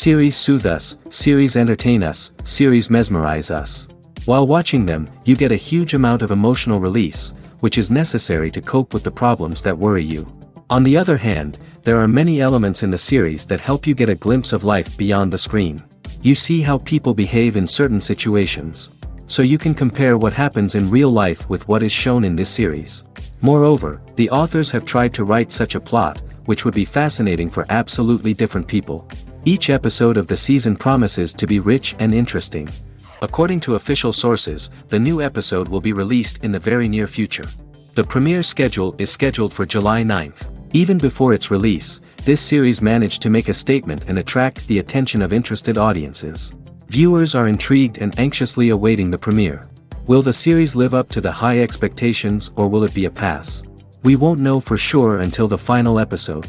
Series soothe us, series entertain us, series mesmerize us. While watching them, you get a huge amount of emotional release, which is necessary to cope with the problems that worry you. On the other hand, there are many elements in the series that help you get a glimpse of life beyond the screen. You see how people behave in certain situations. So you can compare what happens in real life with what is shown in this series. Moreover, the authors have tried to write such a plot, which would be fascinating for absolutely different people. Each episode of the season promises to be rich and interesting. According to official sources, the new episode will be released in the very near future. The premiere schedule is scheduled for July 9th. Even before its release, this series managed to make a statement and attract the attention of interested audiences. Viewers are intrigued and anxiously awaiting the premiere. Will the series live up to the high expectations, or will it be a pass? We won't know for sure until the final episode.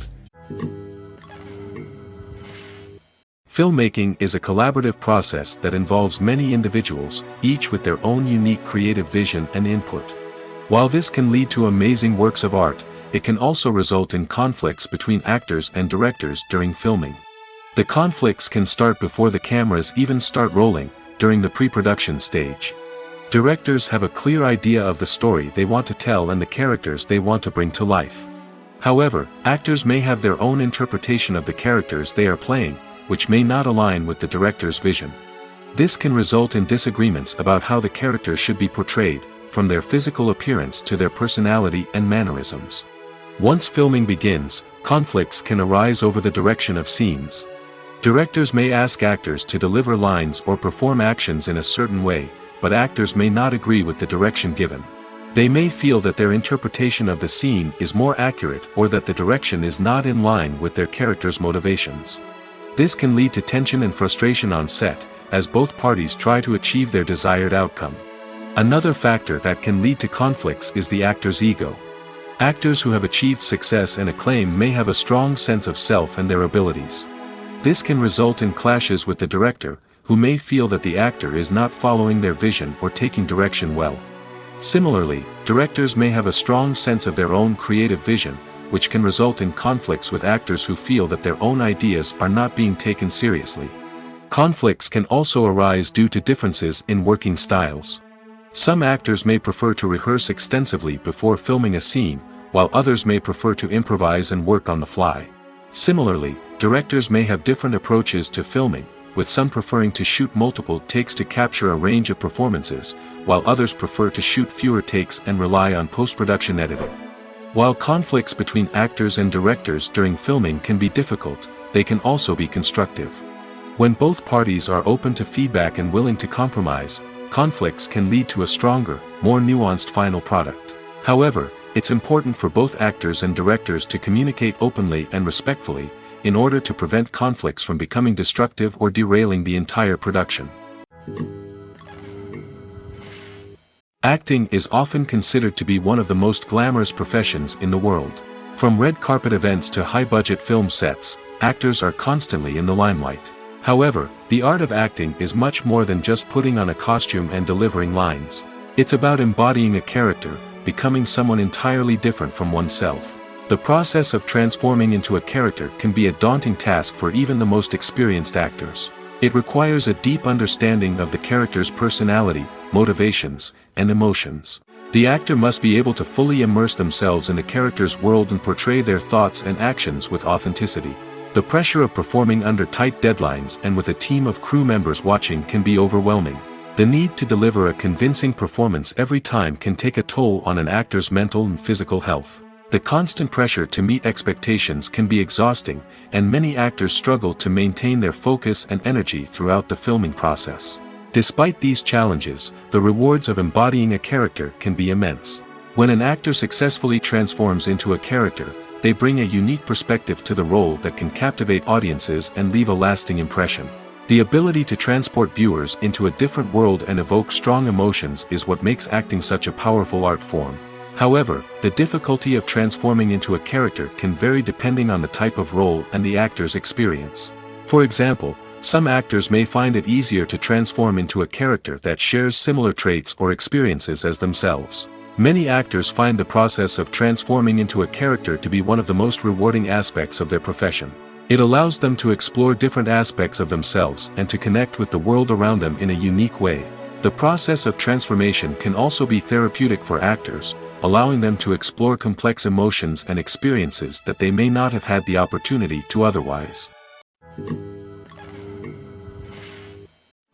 Filmmaking is a collaborative process that involves many individuals, each with their own unique creative vision and input. While this can lead to amazing works of art, it can also result in conflicts between actors and directors during filming. The conflicts can start before the cameras even start rolling, during the pre-production stage. Directors have a clear idea of the story they want to tell and the characters they want to bring to life. However, actors may have their own interpretation of the characters they are playing, which may not align with the director's vision. This can result in disagreements about how the characters should be portrayed, from their physical appearance to their personality and mannerisms. Once filming begins, conflicts can arise over the direction of scenes. Directors may ask actors to deliver lines or perform actions in a certain way, but actors may not agree with the direction given. They may feel that their interpretation of the scene is more accurate or that the direction is not in line with their character's motivations. This can lead to tension and frustration on set, as both parties try to achieve their desired outcome. Another factor that can lead to conflicts is the actor's ego. Actors who have achieved success and acclaim may have a strong sense of self and their abilities. This can result in clashes with the director, who may feel that the actor is not following their vision or taking direction well. Similarly, directors may have a strong sense of their own creative vision, which can result in conflicts with actors who feel that their own ideas are not being taken seriously. Conflicts can also arise due to differences in working styles. Some actors may prefer to rehearse extensively before filming a scene, while others may prefer to improvise and work on the fly. Similarly, directors may have different approaches to filming, with some preferring to shoot multiple takes to capture a range of performances, while others prefer to shoot fewer takes and rely on post-production editing. While conflicts between actors and directors during filming can be difficult, they can also be constructive. When both parties are open to feedback and willing to compromise, conflicts can lead to a stronger, more nuanced final product. However, it's important for both actors and directors to communicate openly and respectfully, in order to prevent conflicts from becoming destructive or derailing the entire production. Acting is often considered to be one of the most glamorous professions in the world. From red carpet events to high-budget film sets, actors are constantly in the limelight. However, the art of acting is much more than just putting on a costume and delivering lines. It's about embodying a character, becoming someone entirely different from oneself. The process of transforming into a character can be a daunting task for even the most experienced actors. It requires a deep understanding of the character's personality, motivations, and emotions. The actor must be able to fully immerse themselves in the character's world and portray their thoughts and actions with authenticity. The pressure of performing under tight deadlines and with a team of crew members watching can be overwhelming. The need to deliver a convincing performance every time can take a toll on an actor's mental and physical health. The constant pressure to meet expectations can be exhausting, and many actors struggle to maintain their focus and energy throughout the filming process. Despite these challenges, the rewards of embodying a character can be immense. When an actor successfully transforms into a character, they bring a unique perspective to the role that can captivate audiences and leave a lasting impression. The ability to transport viewers into a different world and evoke strong emotions is what makes acting such a powerful art form. However, the difficulty of transforming into a character can vary depending on the type of role and the actor's experience. For example, some actors may find it easier to transform into a character that shares similar traits or experiences as themselves. Many actors find the process of transforming into a character to be one of the most rewarding aspects of their profession. It allows them to explore different aspects of themselves and to connect with the world around them in a unique way. The process of transformation can also be therapeutic for actors, allowing them to explore complex emotions and experiences that they may not have had the opportunity to otherwise.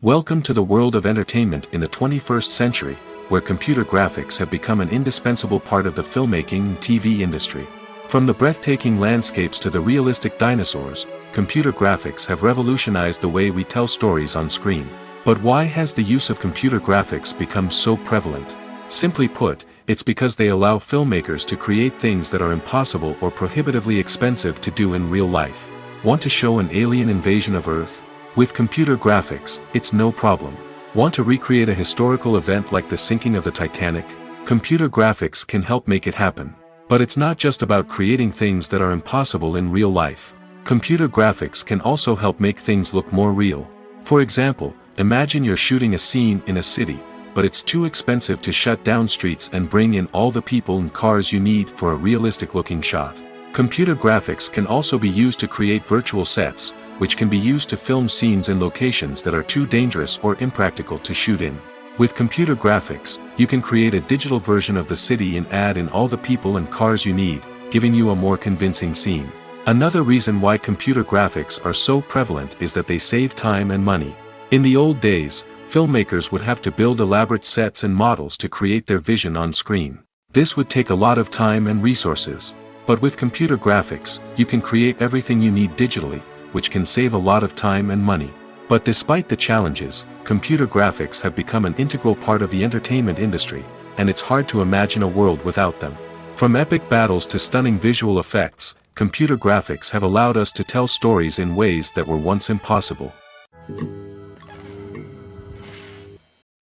Welcome to the world of entertainment in the 21st century, where computer graphics have become an indispensable part of the filmmaking and TV industry. From the breathtaking landscapes to the realistic dinosaurs, computer graphics have revolutionized the way we tell stories on screen. But why has the use of computer graphics become so prevalent? Simply put, it's because they allow filmmakers to create things that are impossible or prohibitively expensive to do in real life. Want to show an alien invasion of Earth? With computer graphics, it's no problem. Want to recreate a historical event like the sinking of the Titanic? Computer graphics can help make it happen. But it's not just about creating things that are impossible in real life. Computer graphics can also help make things look more real. For example, imagine you're shooting a scene in a city, but it's too expensive to shut down streets and bring in all the people and cars you need for a realistic-looking shot. Computer graphics can also be used to create virtual sets, which can be used to film scenes in locations that are too dangerous or impractical to shoot in. With computer graphics, you can create a digital version of the city and add in all the people and cars you need, giving you a more convincing scene. Another reason why computer graphics are so prevalent is that they save time and money. In the old days, filmmakers would have to build elaborate sets and models to create their vision on screen. This would take a lot of time and resources. But with computer graphics, you can create everything you need digitally, which can save a lot of time and money. But despite the challenges, computer graphics have become an integral part of the entertainment industry, and it's hard to imagine a world without them. From epic battles to stunning visual effects, computer graphics have allowed us to tell stories in ways that were once impossible.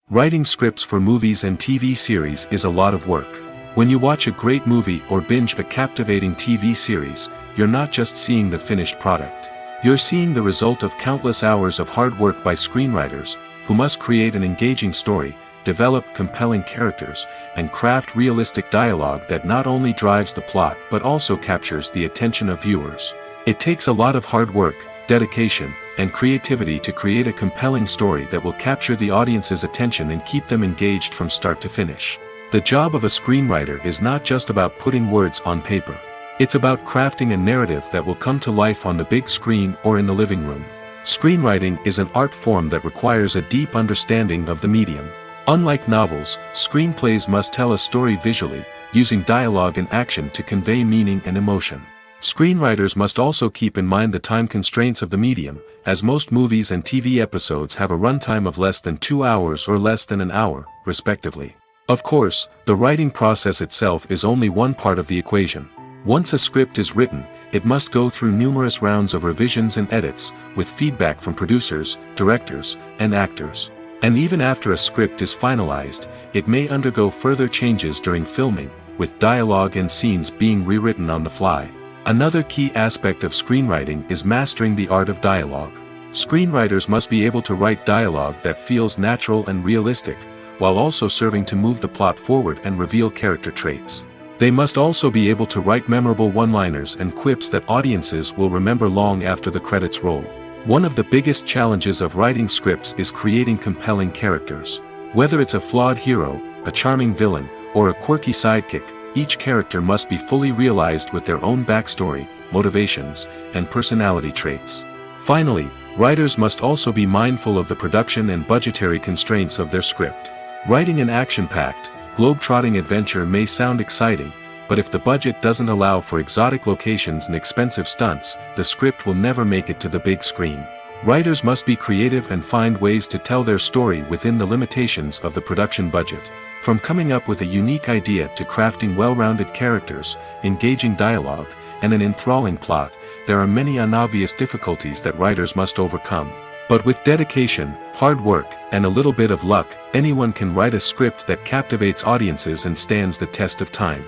Writing scripts for movies and TV series is a lot of work. When you watch a great movie or binge a captivating TV series, you're not just seeing the finished product. You're seeing the result of countless hours of hard work by screenwriters, who must create an engaging story, develop compelling characters, and craft realistic dialogue that not only drives the plot but also captures the attention of viewers. It takes a lot of hard work, dedication, and creativity to create a compelling story that will capture the audience's attention and keep them engaged from start to finish. The job of a screenwriter is not just about putting words on paper. It's about crafting a narrative that will come to life on the big screen or in the living room. Screenwriting is an art form that requires a deep understanding of the medium. Unlike novels, screenplays must tell a story visually, using dialogue and action to convey meaning and emotion. Screenwriters must also keep in mind the time constraints of the medium, as most movies and TV episodes have a runtime of less than 2 hours or less than an hour, respectively. Of course, the writing process itself is only one part of the equation. Once a script is written, it must go through numerous rounds of revisions and edits, with feedback from producers, directors, and actors. And even after a script is finalized, it may undergo further changes during filming, with dialogue and scenes being rewritten on the fly. Another key aspect of screenwriting is mastering the art of dialogue. Screenwriters must be able to write dialogue that feels natural and realistic, while also serving to move the plot forward and reveal character traits. They must also be able to write memorable one-liners and quips that audiences will remember long after the credits roll. One of the biggest challenges of writing scripts is creating compelling characters. Whether it's a flawed hero, a charming villain, or a quirky sidekick, each character must be fully realized with their own backstory, motivations, and personality traits. Finally, writers must also be mindful of the production and budgetary constraints of their script. Writing an action-packed, globe-trotting adventure may sound exciting, but if the budget doesn't allow for exotic locations and expensive stunts, the script will never make it to the big screen. Writers must be creative and find ways to tell their story within the limitations of the production budget. From coming up with a unique idea to crafting well-rounded characters, engaging dialogue, and an enthralling plot, there are many unobvious difficulties that writers must overcome. But with dedication, hard work, and a little bit of luck, anyone can write a script that captivates audiences and stands the test of time.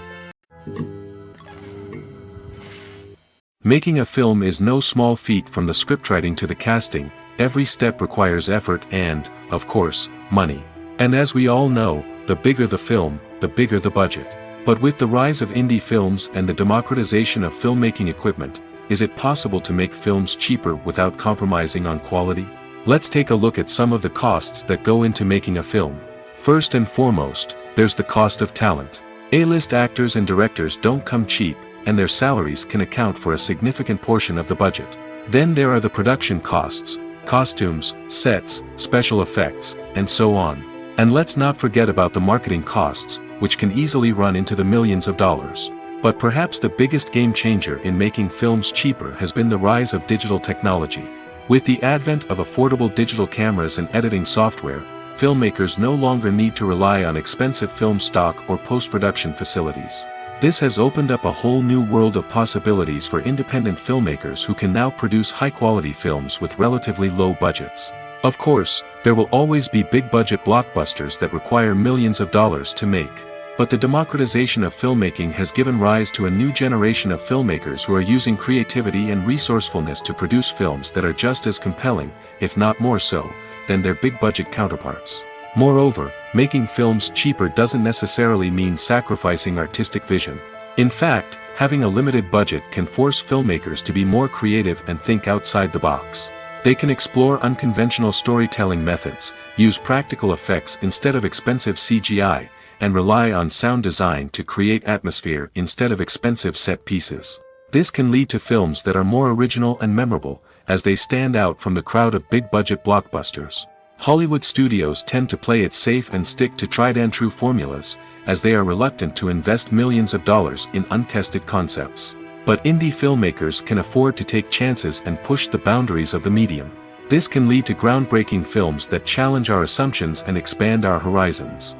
Making a film is no small feat. From the scriptwriting to the casting, every step requires effort and, of course, money. And as we all know, the bigger the film, the bigger the budget. But with the rise of indie films and the democratization of filmmaking equipment, is it possible to make films cheaper without compromising on quality? Let's take a look at some of the costs that go into making a film. First and foremost, there's the cost of talent. A-list actors and directors don't come cheap, and their salaries can account for a significant portion of the budget. Then there are the production costs, costumes, sets, special effects, and so on. And let's not forget about the marketing costs, which can easily run into the millions of dollars. But perhaps the biggest game changer in making films cheaper has been the rise of digital technology. With the advent of affordable digital cameras and editing software, filmmakers no longer need to rely on expensive film stock or post-production facilities. This has opened up a whole new world of possibilities for independent filmmakers who can now produce high-quality films with relatively low budgets. Of course, there will always be big-budget blockbusters that require millions of dollars to make. But the democratization of filmmaking has given rise to a new generation of filmmakers who are using creativity and resourcefulness to produce films that are just as compelling, if not more so, than their big-budget counterparts. Moreover, making films cheaper doesn't necessarily mean sacrificing artistic vision. In fact, having a limited budget can force filmmakers to be more creative and think outside the box. They can explore unconventional storytelling methods, use practical effects instead of expensive CGI, and rely on sound design to create atmosphere instead of expensive set pieces. This can lead to films that are more original and memorable, as they stand out from the crowd of big-budget blockbusters. Hollywood studios tend to play it safe and stick to tried-and-true formulas, as they are reluctant to invest millions of dollars in untested concepts. But indie filmmakers can afford to take chances and push the boundaries of the medium. This can lead to groundbreaking films that challenge our assumptions and expand our horizons.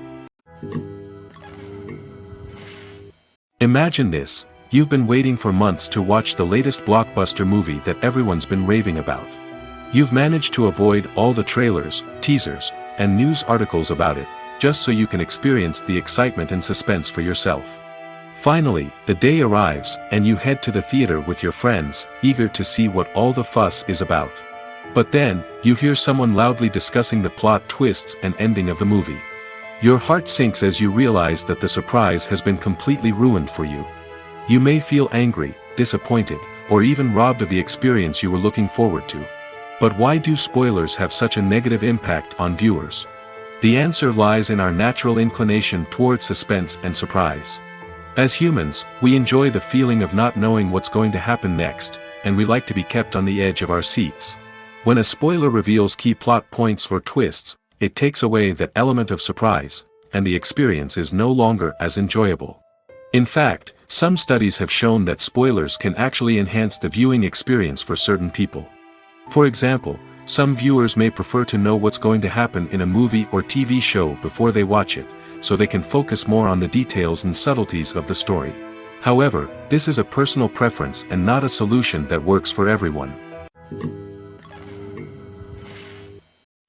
Imagine this: you've been waiting for months to watch the latest blockbuster movie that everyone's been raving about. You've managed to avoid all the trailers, teasers, and news articles about it, just so you can experience the excitement and suspense for yourself. Finally, the day arrives, and you head to the theater with your friends, eager to see what all the fuss is about. But then, you hear someone loudly discussing the plot twists and ending of the movie. Your heart sinks as you realize that the surprise has been completely ruined for you. You may feel angry, disappointed, or even robbed of the experience you were looking forward to. But why do spoilers have such a negative impact on viewers? The answer lies in our natural inclination toward suspense and surprise. As humans, we enjoy the feeling of not knowing what's going to happen next, and we like to be kept on the edge of our seats. When a spoiler reveals key plot points or twists, it takes away that element of surprise, and the experience is no longer as enjoyable. In fact, some studies have shown that spoilers can actually enhance the viewing experience for certain people. For example, some viewers may prefer to know what's going to happen in a movie or TV show before they watch it, so they can focus more on the details and subtleties of the story. However, this is a personal preference and not a solution that works for everyone.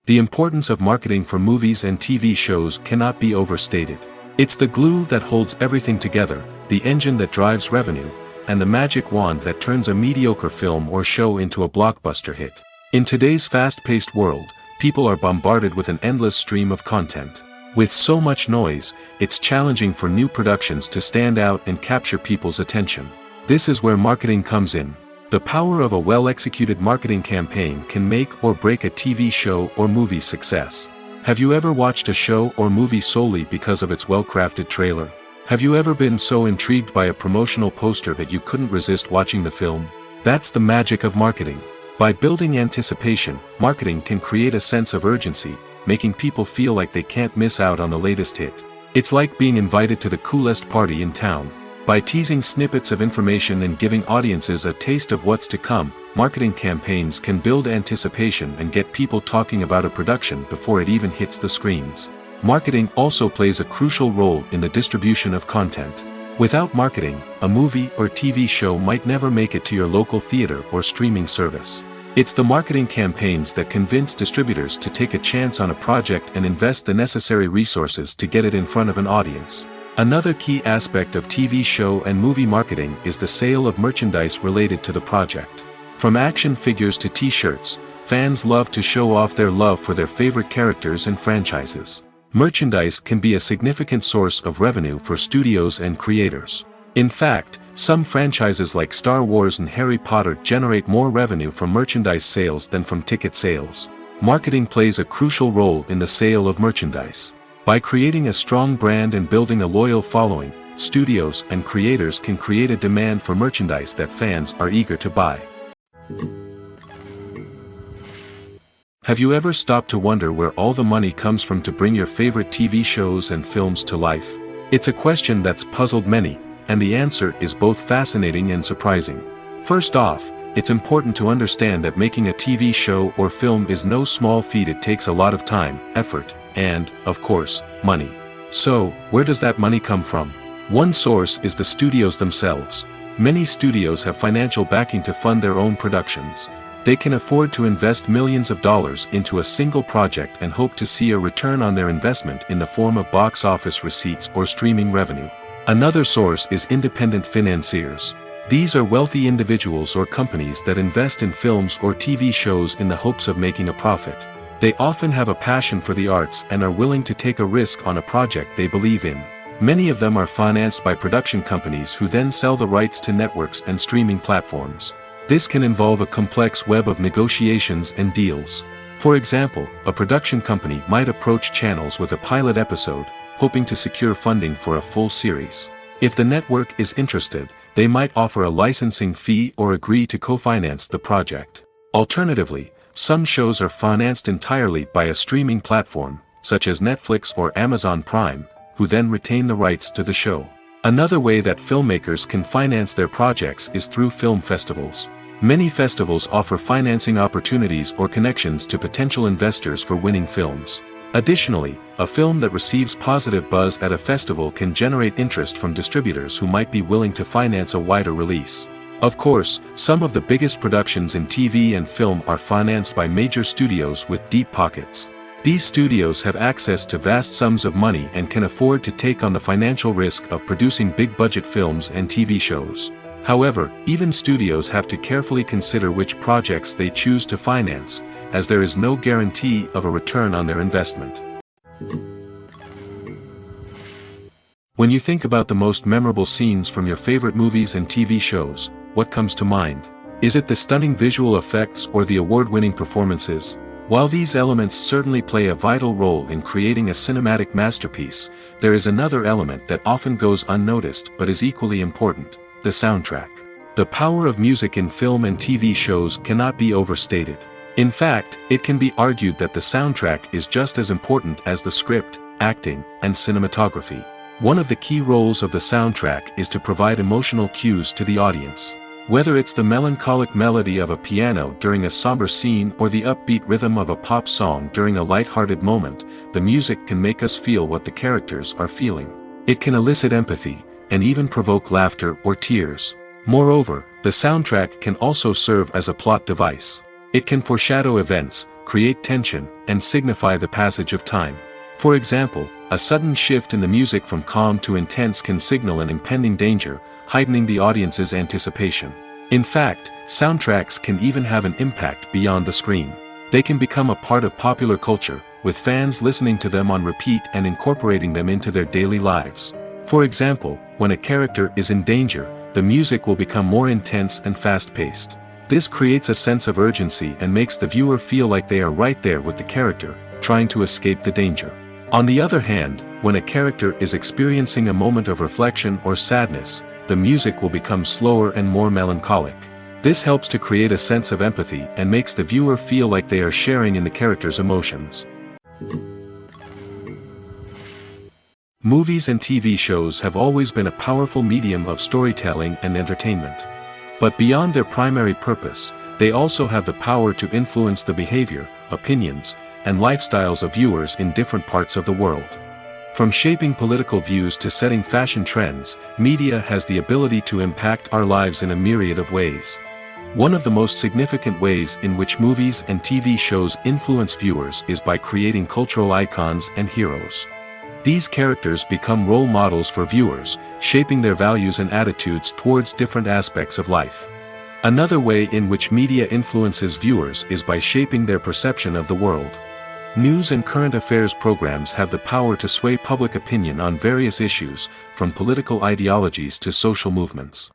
The importance of marketing for movies and TV shows cannot be overstated. It's the glue that holds everything together, the engine that drives revenue, and the magic wand that turns a mediocre film or show into a blockbuster hit. In today's fast-paced world, people are bombarded with an endless stream of content. With so much noise, it's challenging for new productions to stand out and capture people's attention. This is where marketing comes in. The power of a well-executed marketing campaign can make or break a TV show or movie's success. Have you ever watched a show or movie solely because of its well-crafted trailer? Have you ever been so intrigued by a promotional poster that you couldn't resist watching the film? That's the magic of marketing. By building anticipation, marketing can create a sense of urgency, making people feel like they can't miss out on the latest hit. It's like being invited to the coolest party in town. By teasing snippets of information and giving audiences a taste of what's to come, marketing campaigns can build anticipation and get people talking about a production before it even hits the screens. Marketing also plays a crucial role in the distribution of content. Without marketing, a movie or TV show might never make it to your local theater or streaming service. It's the marketing campaigns that convince distributors to take a chance on a project and invest the necessary resources to get it in front of an audience. Another key aspect of TV show and movie marketing is the sale of merchandise related to the project. From action figures to t-shirts, fans love to show off their love for their favorite characters and franchises. Merchandise can be a significant source of revenue for studios and creators. In fact, some franchises like Star Wars and Harry Potter generate more revenue from merchandise sales than from ticket sales. Marketing plays a crucial role in the sale of merchandise. By creating a strong brand and building a loyal following, studios and creators can create a demand for merchandise that fans are eager to buy. Have you ever stopped to wonder where all the money comes from to bring your favorite TV shows and films to life? It's a question that's puzzled many, and the answer is both fascinating and surprising. First off, it's important to understand that making a TV show or film is no small feat. It takes a lot of time, effort, and, of course, money. So, where does that money come from? One source is the studios themselves. Many studios have financial backing to fund their own productions. They can afford to invest millions of dollars into a single project and hope to see a return on their investment in the form of box office receipts or streaming revenue. Another source is independent financiers. These are wealthy individuals or companies that invest in films or TV shows in the hopes of making a profit. They often have a passion for the arts and are willing to take a risk on a project they believe in. Many of them are financed by production companies who then sell the rights to networks and streaming platforms. This can involve a complex web of negotiations and deals. For example, a production company might approach channels with a pilot episode, hoping to secure funding for a full series. If the network is interested, they might offer a licensing fee or agree to co-finance the project. Alternatively, some shows are financed entirely by a streaming platform, such as Netflix or Amazon Prime, who then retain the rights to the show. Another way that filmmakers can finance their projects is through film festivals. Many festivals offer financing opportunities or connections to potential investors for winning films. Additionally, a film that receives positive buzz at a festival can generate interest from distributors who might be willing to finance a wider release. Of course, some of the biggest productions in TV and film are financed by major studios with deep pockets. These studios have access to vast sums of money and can afford to take on the financial risk of producing big-budget films and TV shows. However, even studios have to carefully consider which projects they choose to finance, as there is no guarantee of a return on their investment. When you think about the most memorable scenes from your favorite movies and TV shows, what comes to mind? Is it the stunning visual effects or the award-winning performances? While these elements certainly play a vital role in creating a cinematic masterpiece, there is another element that often goes unnoticed but is equally important: the soundtrack. The power of music in film and TV shows cannot be overstated. In fact, it can be argued that the soundtrack is just as important as the script, acting, and cinematography. One of the key roles of the soundtrack is to provide emotional cues to the audience. Whether it's the melancholic melody of a piano during a somber scene or the upbeat rhythm of a pop song during a light-hearted moment, the music can make us feel what the characters are feeling. It can elicit empathy, and even provoke laughter or tears. Moreover, the soundtrack can also serve as a plot device. It can foreshadow events, create tension, and signify the passage of time. For example, a sudden shift in the music from calm to intense can signal an impending danger, heightening the audience's anticipation. In fact, soundtracks can even have an impact beyond the screen. They can become a part of popular culture, with fans listening to them on repeat and incorporating them into their daily lives. For example, when a character is in danger, the music will become more intense and fast-paced. This creates a sense of urgency and makes the viewer feel like they are right there with the character, trying to escape the danger. On the other hand, when a character is experiencing a moment of reflection or sadness, the music will become slower and more melancholic. This helps to create a sense of empathy and makes the viewer feel like they are sharing in the character's emotions. Movies and TV shows have always been a powerful medium of storytelling and entertainment. But beyond their primary purpose, they also have the power to influence the behavior, opinions, and lifestyles of viewers in different parts of the world. From shaping political views to setting fashion trends, media has the ability to impact our lives in a myriad of ways. One of the most significant ways in which movies and TV shows influence viewers is by creating cultural icons and heroes. These characters become role models for viewers, shaping their values and attitudes towards different aspects of life. Another way in which media influences viewers is by shaping their perception of the world. News and current affairs programs have the power to sway public opinion on various issues, from political ideologies to social movements.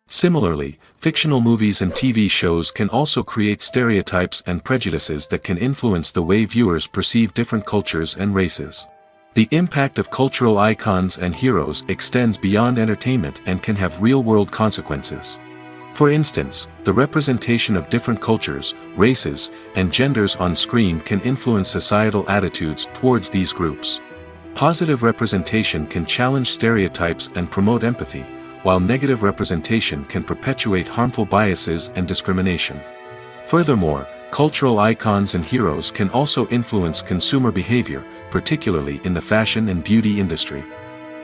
Similarly, fictional movies and TV shows can also create stereotypes and prejudices that can influence the way viewers perceive different cultures and races. The impact of cultural icons and heroes extends beyond entertainment and can have real-world consequences. For instance, the representation of different cultures, races, and genders on screen can influence societal attitudes towards these groups. Positive representation can challenge stereotypes and promote empathy, while negative representation can perpetuate harmful biases and discrimination. Furthermore, cultural icons and heroes can also influence consumer behavior, particularly in the fashion and beauty industry.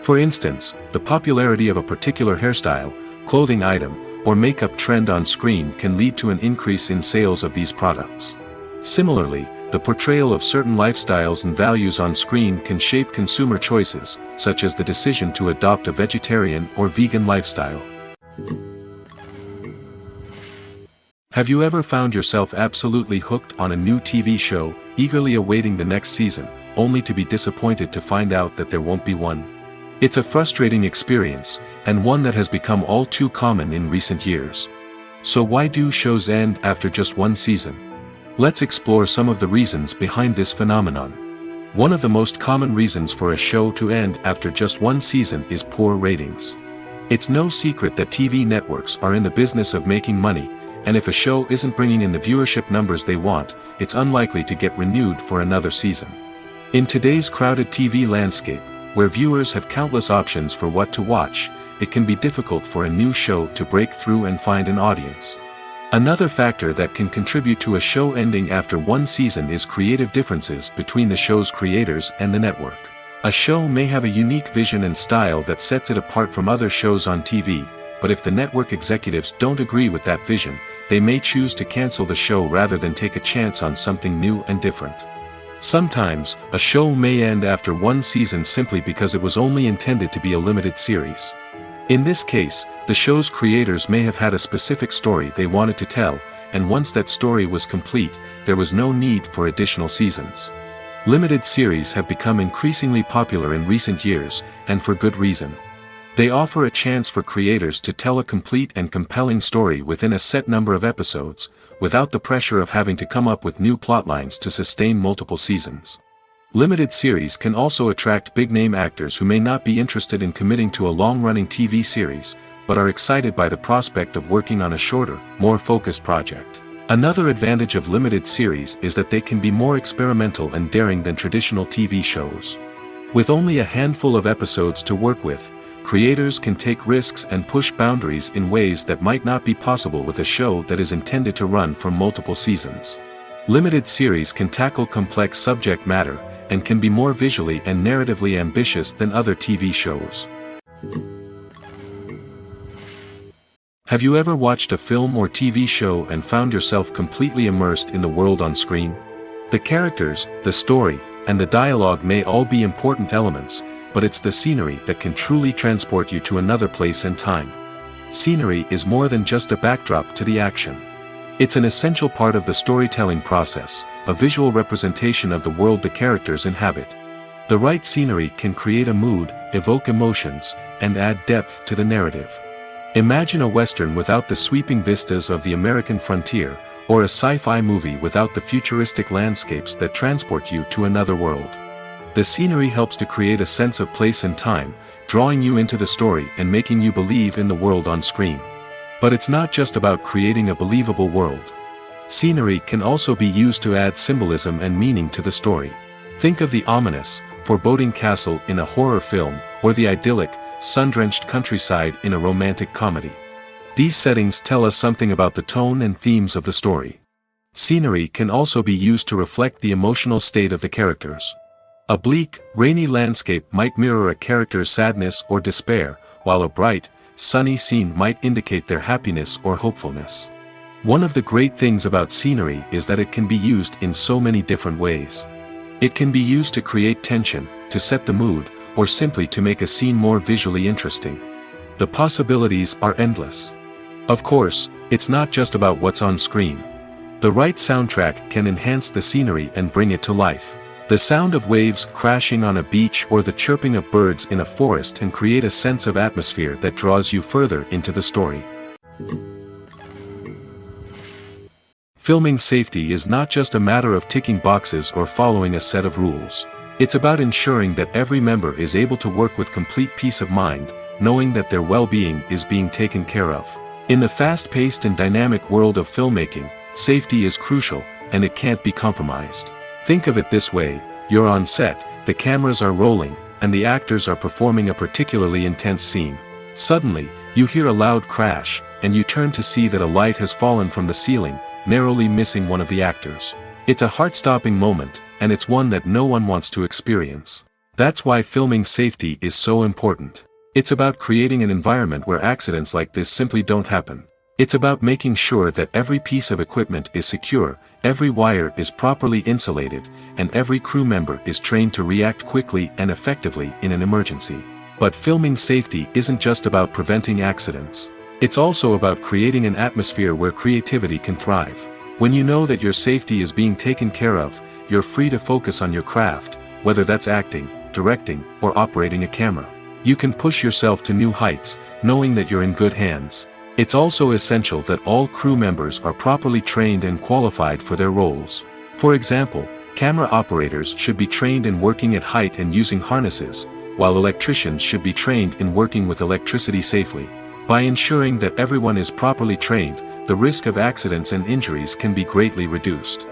For instance, the popularity of a particular hairstyle, clothing item, or makeup trend on screen can lead to an increase in sales of these products. Similarly, the portrayal of certain lifestyles and values on screen can shape consumer choices, such as the decision to adopt a vegetarian or vegan lifestyle. Have you ever found yourself absolutely hooked on a new TV show, eagerly awaiting the next season, only to be disappointed to find out that there won't be one? It's a frustrating experience, and one that has become all too common in recent years. So why do shows end after just one season? Let's explore some of the reasons behind this phenomenon. One of the most common reasons for a show to end after just one season is poor ratings. It's no secret that TV networks are in the business of making money, and if a show isn't bringing in the viewership numbers they want, it's unlikely to get renewed for another season. In today's crowded TV landscape, where viewers have countless options for what to watch, it can be difficult for a new show to break through and find an audience. Another factor that can contribute to a show ending after one season is creative differences between the show's creators and the network. A show may have a unique vision and style that sets it apart from other shows on TV, but if the network executives don't agree with that vision, they may choose to cancel the show rather than take a chance on something new and different. Sometimes, a show may end after one season simply because it was only intended to be a limited series. In this case, the show's creators may have had a specific story they wanted to tell, and once that story was complete, there was no need for additional seasons. Limited series have become increasingly popular in recent years, and for good reason. They offer a chance for creators to tell a complete and compelling story within a set number of episodes, without the pressure of having to come up with new plotlines to sustain multiple seasons. Limited series can also attract big-name actors who may not be interested in committing to a long-running TV series, but are excited by the prospect of working on a shorter, more focused project. Another advantage of limited series is that they can be more experimental and daring than traditional TV shows. With only a handful of episodes to work with, creators can take risks and push boundaries in ways that might not be possible with a show that is intended to run for multiple seasons. Limited series can tackle complex subject matter, and can be more visually and narratively ambitious than other TV shows. Have you ever watched a film or TV show and found yourself completely immersed in the world on screen? The characters, the story, and the dialogue may all be important elements, but it's the scenery that can truly transport you to another place and time. Scenery is more than just a backdrop to the action. It's an essential part of the storytelling process, a visual representation of the world the characters inhabit. The right scenery can create a mood, evoke emotions, and add depth to the narrative. Imagine a Western without the sweeping vistas of the American frontier, or a sci-fi movie without the futuristic landscapes that transport you to another world. The scenery helps to create a sense of place and time, drawing you into the story and making you believe in the world on screen. But it's not just about creating a believable world. Scenery can also be used to add symbolism and meaning to the story. Think of the ominous, foreboding castle in a horror film, or the idyllic, sun-drenched countryside in a romantic comedy. These settings tell us something about the tone and themes of the story. Scenery can also be used to reflect the emotional state of the characters. A bleak, rainy landscape might mirror a character's sadness or despair, while a bright, sunny scene might indicate their happiness or hopefulness. One of the great things about scenery is that it can be used in so many different ways. It can be used to create tension, to set the mood, or simply to make a scene more visually interesting. The possibilities are endless. Of course, it's not just about what's on screen. The right soundtrack can enhance the scenery and bring it to life. The sound of waves crashing on a beach or the chirping of birds in a forest can create a sense of atmosphere that draws you further into the story. Filming safety is not just a matter of ticking boxes or following a set of rules. It's about ensuring that every member is able to work with complete peace of mind, knowing that their well-being is being taken care of. In the fast-paced and dynamic world of filmmaking, safety is crucial, and it can't be compromised. Think of it this way: you're on set, the cameras are rolling, and the actors are performing a particularly intense scene. Suddenly, you hear a loud crash, and you turn to see that a light has fallen from the ceiling, narrowly missing one of the actors. It's a heart-stopping moment, and it's one that no one wants to experience. That's why filming safety is so important. It's about creating an environment where accidents like this simply don't happen. It's about making sure that every piece of equipment is secure, every wire is properly insulated, and every crew member is trained to react quickly and effectively in an emergency. But filming safety isn't just about preventing accidents. It's also about creating an atmosphere where creativity can thrive. When you know that your safety is being taken care of, you're free to focus on your craft, whether that's acting, directing, or operating a camera. You can push yourself to new heights, knowing that you're in good hands. It's also essential that all crew members are properly trained and qualified for their roles. For example, camera operators should be trained in working at height and using harnesses, while electricians should be trained in working with electricity safely. By ensuring that everyone is properly trained, the risk of accidents and injuries can be greatly reduced.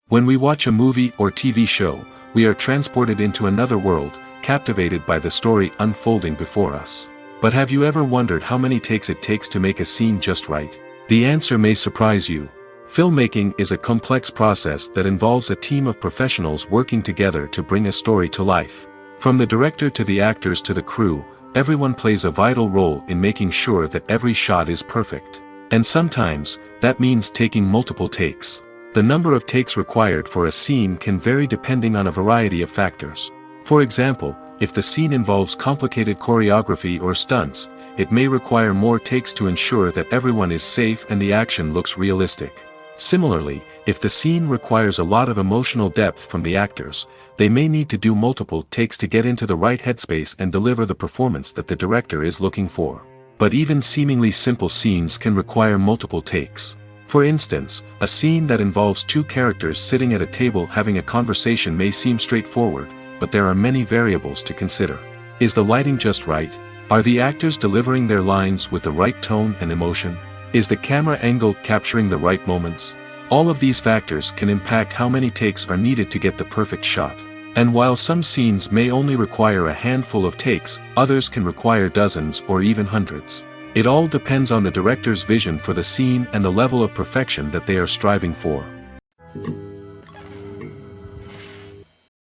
When we watch a movie or TV show, we are transported into another world, captivated by the story unfolding before us. But have you ever wondered how many takes it takes to make a scene just right? The answer may surprise you. Filmmaking is a complex process that involves a team of professionals working together to bring a story to life. From the director to the actors to the crew, everyone plays a vital role in making sure that every shot is perfect. And sometimes, that means taking multiple takes. The number of takes required for a scene can vary depending on a variety of factors. For example, if the scene involves complicated choreography or stunts, it may require more takes to ensure that everyone is safe and the action looks realistic. Similarly, if the scene requires a lot of emotional depth from the actors, they may need to do multiple takes to get into the right headspace and deliver the performance that the director is looking for. But even seemingly simple scenes can require multiple takes. For instance, a scene that involves two characters sitting at a table having a conversation may seem straightforward, but there are many variables to consider. Is the lighting just right? Are the actors delivering their lines with the right tone and emotion? Is the camera angle capturing the right moments? All of these factors can impact how many takes are needed to get the perfect shot. And while some scenes may only require a handful of takes, others can require dozens or even hundreds. It all depends on the director's vision for the scene and the level of perfection that they are striving for.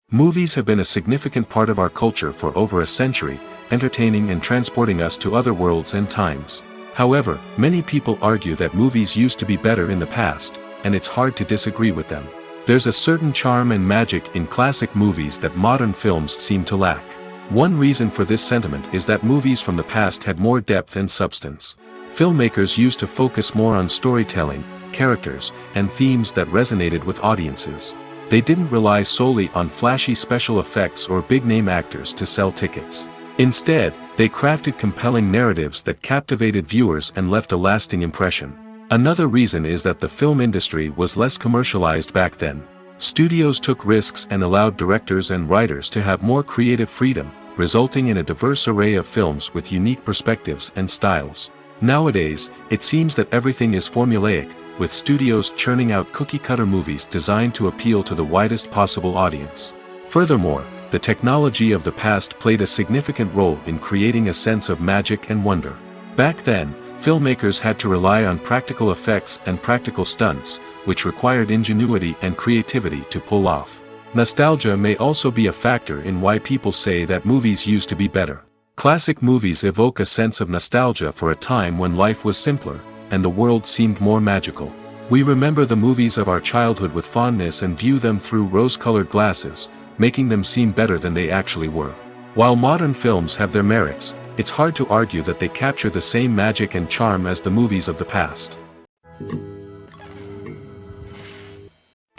Movies have been a significant part of our culture for over a century, entertaining and transporting us to other worlds and times. However, many people argue that movies used to be better in the past, and it's hard to disagree with them. There's a certain charm and magic in classic movies that modern films seem to lack. One reason for this sentiment is that movies from the past had more depth and substance. Filmmakers used to focus more on storytelling, characters, and themes that resonated with audiences. They didn't rely solely on flashy special effects or big-name actors to sell tickets. Instead, they crafted compelling narratives that captivated viewers and left a lasting impression. Another reason is that the film industry was less commercialized back then. Studios took risks and allowed directors and writers to have more creative freedom, resulting in a diverse array of films with unique perspectives and styles. Nowadays, it seems that everything is formulaic, with studios churning out cookie-cutter movies designed to appeal to the widest possible audience. Furthermore, the technology of the past played a significant role in creating a sense of magic and wonder. Back then, filmmakers had to rely on practical effects and practical stunts, which required ingenuity and creativity to pull off. Nostalgia may also be a factor in why people say that movies used to be better. Classic movies evoke a sense of nostalgia for a time when life was simpler, and the world seemed more magical. We remember the movies of our childhood with fondness and view them through rose-colored glasses, making them seem better than they actually were. While modern films have their merits, it's hard to argue that they capture the same magic and charm as the movies of the past.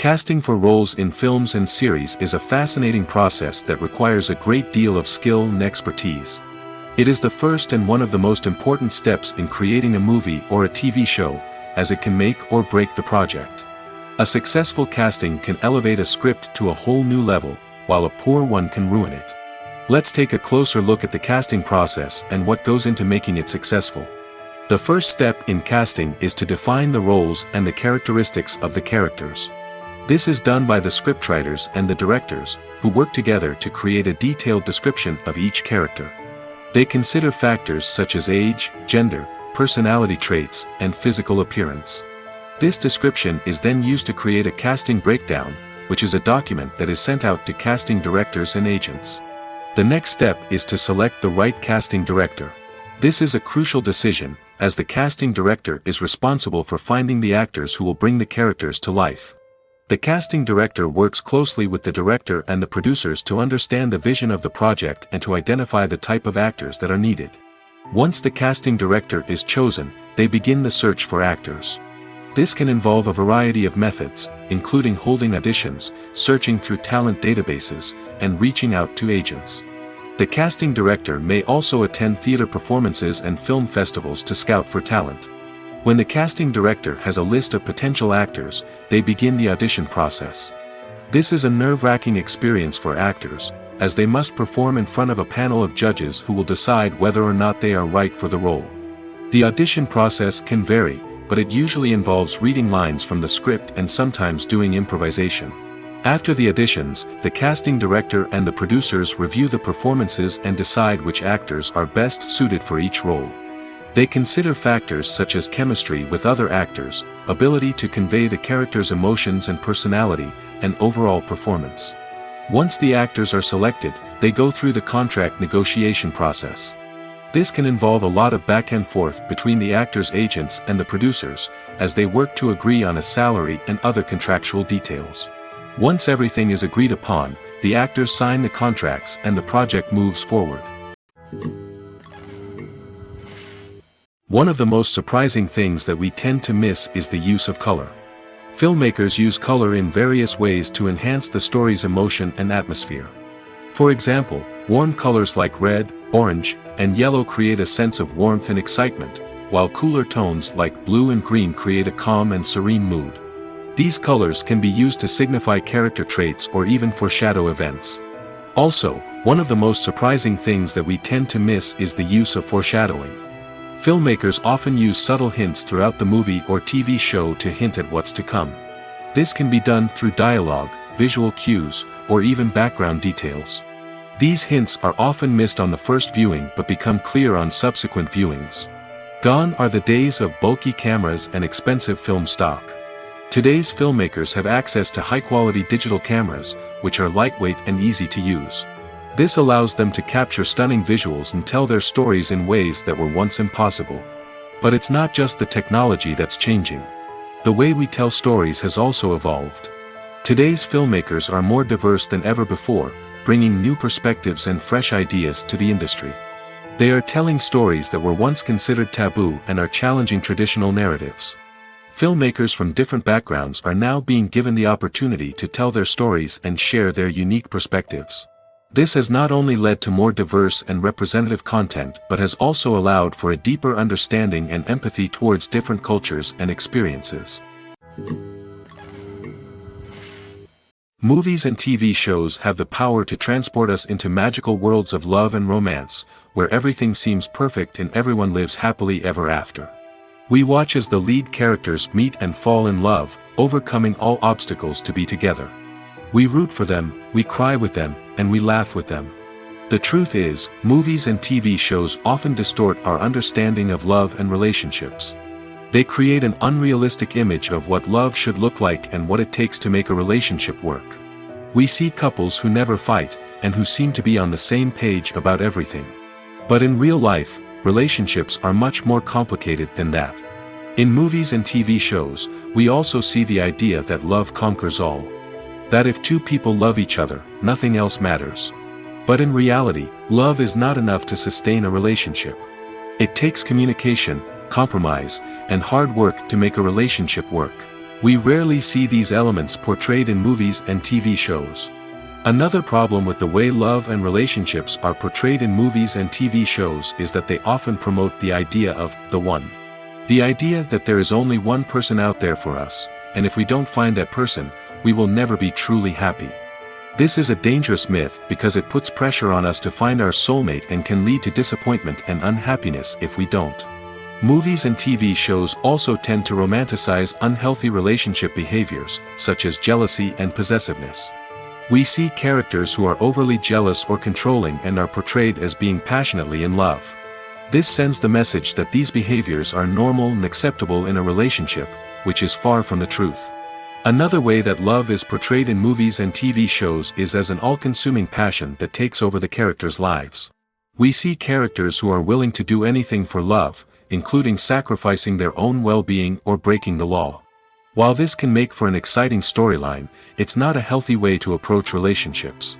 Casting for roles in films and series is a fascinating process that requires a great deal of skill and expertise. It is the first and one of the most important steps in creating a movie or a TV show, as it can make or break the project. A successful casting can elevate a script to a whole new level, while a poor one can ruin it. Let's take a closer look at the casting process and what goes into making it successful. The first step in casting is to define the roles and the characteristics of the characters. This is done by the scriptwriters and the directors, who work together to create a detailed description of each character. They consider factors such as age, gender, personality traits, and physical appearance. This description is then used to create a casting breakdown, which is a document that is sent out to casting directors and agents. The next step is to select the right casting director. This is a crucial decision, as the casting director is responsible for finding the actors who will bring the characters to life. The casting director works closely with the director and the producers to understand the vision of the project and to identify the type of actors that are needed. Once the casting director is chosen, they begin the search for actors. This can involve a variety of methods, including holding auditions, searching through talent databases, and reaching out to agents. The casting director may also attend theater performances and film festivals to scout for talent. When the casting director has a list of potential actors, they begin the audition process. This is a nerve-wracking experience for actors, as they must perform in front of a panel of judges who will decide whether or not they are right for the role. The audition process can vary, but it usually involves reading lines from the script and sometimes doing improvisation. After the auditions, the casting director and the producers review the performances and decide which actors are best suited for each role. They consider factors such as chemistry with other actors, ability to convey the character's emotions and personality, and overall performance. Once the actors are selected, they go through the contract negotiation process. This can involve a lot of back and forth between the actors' agents and the producers, as they work to agree on a salary and other contractual details. Once everything is agreed upon, the actors sign the contracts and the project moves forward. One of the most surprising things that we tend to miss is the use of color. Filmmakers use color in various ways to enhance the story's emotion and atmosphere. For example, warm colors like red, orange, and yellow create a sense of warmth and excitement, while cooler tones like blue and green create a calm and serene mood. These colors can be used to signify character traits or even foreshadow events. Also, one of the most surprising things that we tend to miss is the use of foreshadowing. Filmmakers often use subtle hints throughout the movie or TV show to hint at what's to come. This can be done through dialogue, visual cues, or even background details. These hints are often missed on the first viewing but become clear on subsequent viewings. Gone are the days of bulky cameras and expensive film stock. Today's filmmakers have access to high-quality digital cameras, which are lightweight and easy to use. This allows them to capture stunning visuals and tell their stories in ways that were once impossible. But it's not just the technology that's changing. The way we tell stories has also evolved. Today's filmmakers are more diverse than ever before, bringing new perspectives and fresh ideas to the industry. They are telling stories that were once considered taboo and are challenging traditional narratives. Filmmakers from different backgrounds are now being given the opportunity to tell their stories and share their unique perspectives. This has not only led to more diverse and representative content but has also allowed for a deeper understanding and empathy towards different cultures and experiences. Movies and TV shows have the power to transport us into magical worlds of love and romance, where everything seems perfect and everyone lives happily ever after. We watch as the lead characters meet and fall in love, overcoming all obstacles to be together. We root for them, we cry with them, and we laugh with them. The truth is, movies and TV shows often distort our understanding of love and relationships. They create an unrealistic image of what love should look like and what it takes to make a relationship work. We see couples who never fight, and who seem to be on the same page about everything. But in real life, relationships are much more complicated than that. In movies and TV shows, we also see the idea that love conquers all. That if two people love each other, nothing else matters. But in reality, love is not enough to sustain a relationship. It takes communication, compromise, and hard work to make a relationship work. We rarely see these elements portrayed in movies and TV shows. Another problem with the way love and relationships are portrayed in movies and TV shows is that they often promote the idea of the one. The idea that there is only one person out there for us, and if we don't find that person, we will never be truly happy. This is a dangerous myth because it puts pressure on us to find our soulmate and can lead to disappointment and unhappiness if we don't. Movies and TV shows also tend to romanticize unhealthy relationship behaviors, such as jealousy and possessiveness. We see characters who are overly jealous or controlling and are portrayed as being passionately in love. This sends the message that these behaviors are normal and acceptable in a relationship, which is far from the truth. Another way that love is portrayed in movies and TV shows is as an all-consuming passion that takes over the characters' lives. We see characters who are willing to do anything for love, including sacrificing their own well-being or breaking the law. While this can make for an exciting storyline, it's not a healthy way to approach relationships.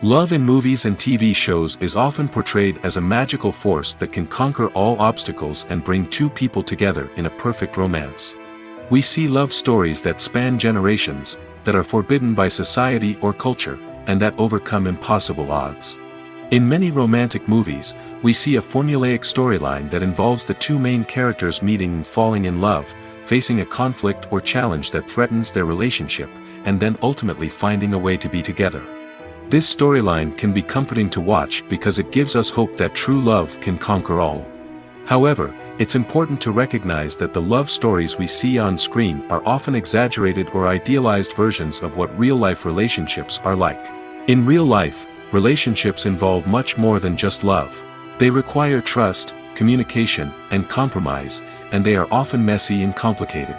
Love in movies and TV shows is often portrayed as a magical force that can conquer all obstacles and bring two people together in a perfect romance. We see love stories that span generations, that are forbidden by society or culture, and that overcome impossible odds. In many romantic movies, we see a formulaic storyline that involves the two main characters meeting and falling in love, facing a conflict or challenge that threatens their relationship, and then ultimately finding a way to be together. This storyline can be comforting to watch because it gives us hope that true love can conquer all. However, it's important to recognize that the love stories we see on screen are often exaggerated or idealized versions of what real-life relationships are like. In real life, relationships involve much more than just love. They require trust, communication, and compromise, and they are often messy and complicated.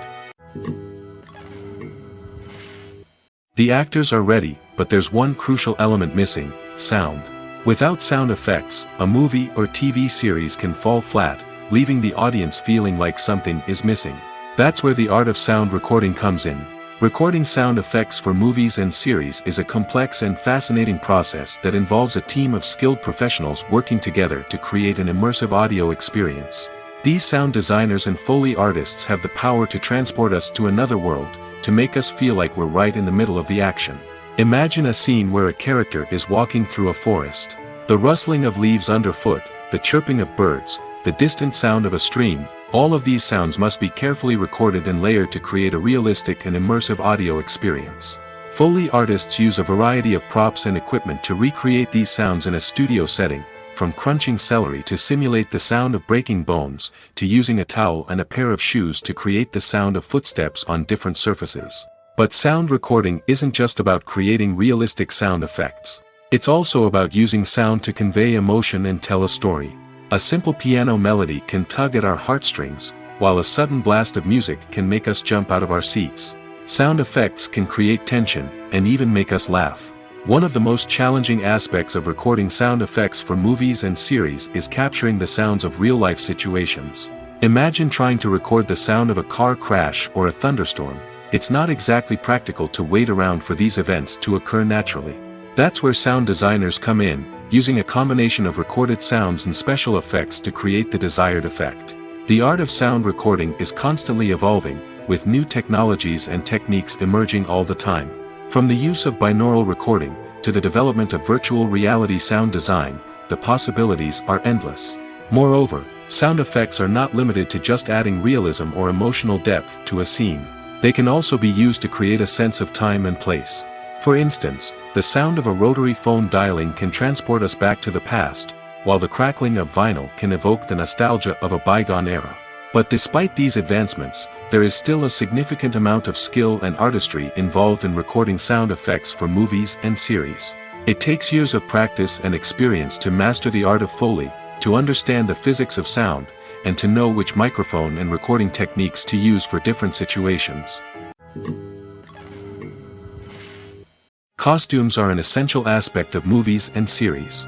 The actors are ready, but there's one crucial element missing: sound. Without sound effects, a movie or TV series can fall flat, leaving the audience feeling like something is missing. That's where the art of sound recording comes in. Recording sound effects for movies and series is a complex and fascinating process that involves a team of skilled professionals working together to create an immersive audio experience. These sound designers and Foley artists have the power to transport us to another world, to make us feel like we're right in the middle of the action. Imagine a scene where a character is walking through a forest. The rustling of leaves underfoot, the chirping of birds, the distant sound of a stream, all of these sounds must be carefully recorded and layered to create a realistic and immersive audio experience. Foley artists use a variety of props and equipment to recreate these sounds in a studio setting, from crunching celery to simulate the sound of breaking bones, to using a towel and a pair of shoes to create the sound of footsteps on different surfaces. But sound recording isn't just about creating realistic sound effects. It's also about using sound to convey emotion and tell a story. A simple piano melody can tug at our heartstrings, while a sudden blast of music can make us jump out of our seats. Sound effects can create tension, and even make us laugh. One of the most challenging aspects of recording sound effects for movies and series is capturing the sounds of real-life situations. Imagine trying to record the sound of a car crash or a thunderstorm. It's not exactly practical to wait around for these events to occur naturally. That's where sound designers come in, using a combination of recorded sounds and special effects to create the desired effect. The art of sound recording is constantly evolving, with new technologies and techniques emerging all the time. From the use of binaural recording, to the development of virtual reality sound design, the possibilities are endless. Moreover, sound effects are not limited to just adding realism or emotional depth to a scene. They can also be used to create a sense of time and place. For instance, the sound of a rotary phone dialing can transport us back to the past, while the crackling of vinyl can evoke the nostalgia of a bygone era. But despite these advancements, there is still a significant amount of skill and artistry involved in recording sound effects for movies and series. It takes years of practice and experience to master the art of Foley, to understand the physics of sound, and to know which microphone and recording techniques to use for different situations. Costumes are an essential aspect of movies and series.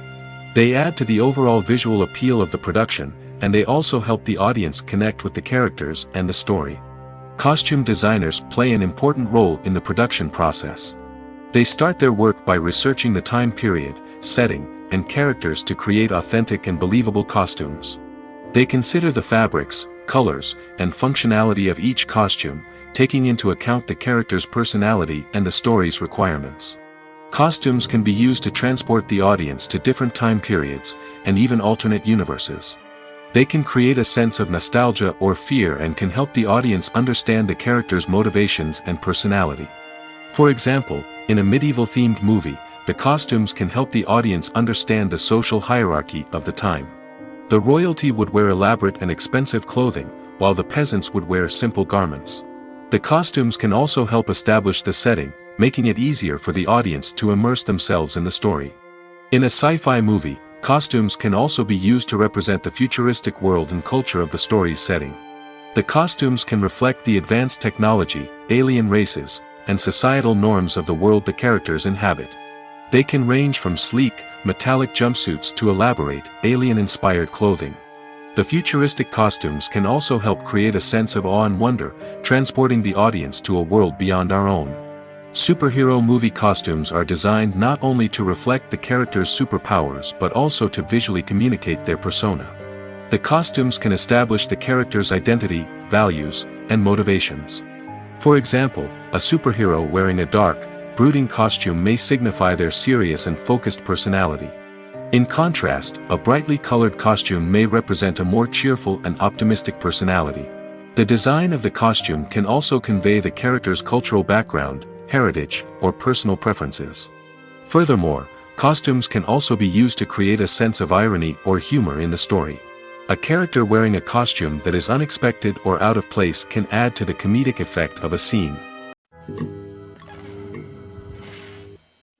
They add to the overall visual appeal of the production, and they also help the audience connect with the characters and the story. Costume designers play an important role in the production process. They start their work by researching the time period, setting, and characters to create authentic and believable costumes. They consider the fabrics, colors, and functionality of each costume, taking into account the character's personality and the story's requirements. Costumes can be used to transport the audience to different time periods, and even alternate universes. They can create a sense of nostalgia or fear and can help the audience understand the character's motivations and personality. For example, in a medieval-themed movie, the costumes can help the audience understand the social hierarchy of the time. The royalty would wear elaborate and expensive clothing, while the peasants would wear simple garments. The costumes can also help establish the setting, making it easier for the audience to immerse themselves in the story. In a sci-fi movie, costumes can also be used to represent the futuristic world and culture of the story's setting. The costumes can reflect the advanced technology, alien races, and societal norms of the world the characters inhabit. They can range from sleek, metallic jumpsuits to elaborate, alien-inspired clothing. The futuristic costumes can also help create a sense of awe and wonder, transporting the audience to a world beyond our own. Superhero movie costumes are designed not only to reflect the character's superpowers but also to visually communicate their persona. The costumes can establish the character's identity, values, and motivations. For example, a superhero wearing a dark, brooding costume may signify their serious and focused personality. In contrast, a brightly colored costume may represent a more cheerful and optimistic personality. The design of the costume can also convey the character's cultural background, heritage, or personal preferences. Furthermore, costumes can also be used to create a sense of irony or humor in the story. A character wearing a costume that is unexpected or out of place can add to the comedic effect of a scene.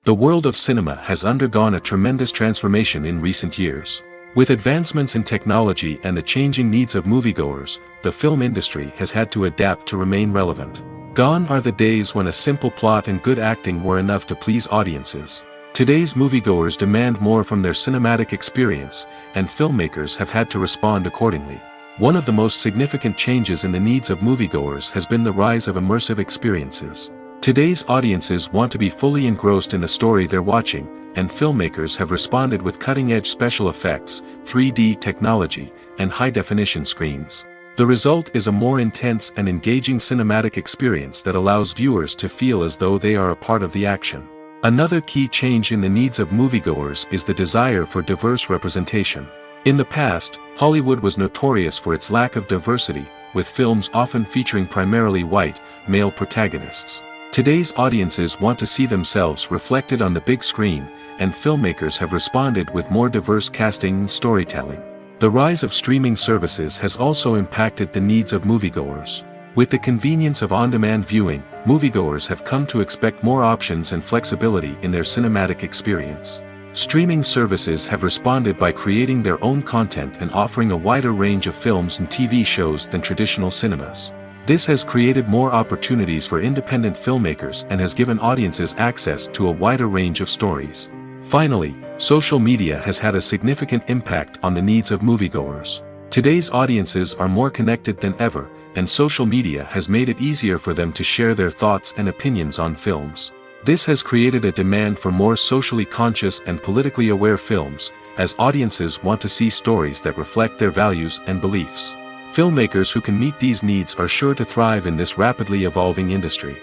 The world of cinema has undergone a tremendous transformation in recent years. With advancements in technology and the changing needs of moviegoers, the film industry has had to adapt to remain relevant. Gone are the days when a simple plot and good acting were enough to please audiences. Today's moviegoers demand more from their cinematic experience, and filmmakers have had to respond accordingly. One of the most significant changes in the needs of moviegoers has been the rise of immersive experiences. Today's audiences want to be fully engrossed in the story they're watching, and filmmakers have responded with cutting-edge special effects, 3D technology, and high-definition screens. The result is a more intense and engaging cinematic experience that allows viewers to feel as though they are a part of the action. Another key change in the needs of moviegoers is the desire for diverse representation. In the past, Hollywood was notorious for its lack of diversity, with films often featuring primarily white, male protagonists. Today's audiences want to see themselves reflected on the big screen, and filmmakers have responded with more diverse casting and storytelling. The rise of streaming services has also impacted the needs of moviegoers. With the convenience of on-demand viewing, moviegoers have come to expect more options and flexibility in their cinematic experience. Streaming services have responded by creating their own content and offering a wider range of films and TV shows than traditional cinemas. This has created more opportunities for independent filmmakers and has given audiences access to a wider range of stories. Finally, social media has had a significant impact on the needs of moviegoers. Today's audiences are more connected than ever, and social media has made it easier for them to share their thoughts and opinions on films. This has created a demand for more socially conscious and politically aware films, as audiences want to see stories that reflect their values and beliefs. Filmmakers who can meet these needs are sure to thrive in this rapidly evolving industry.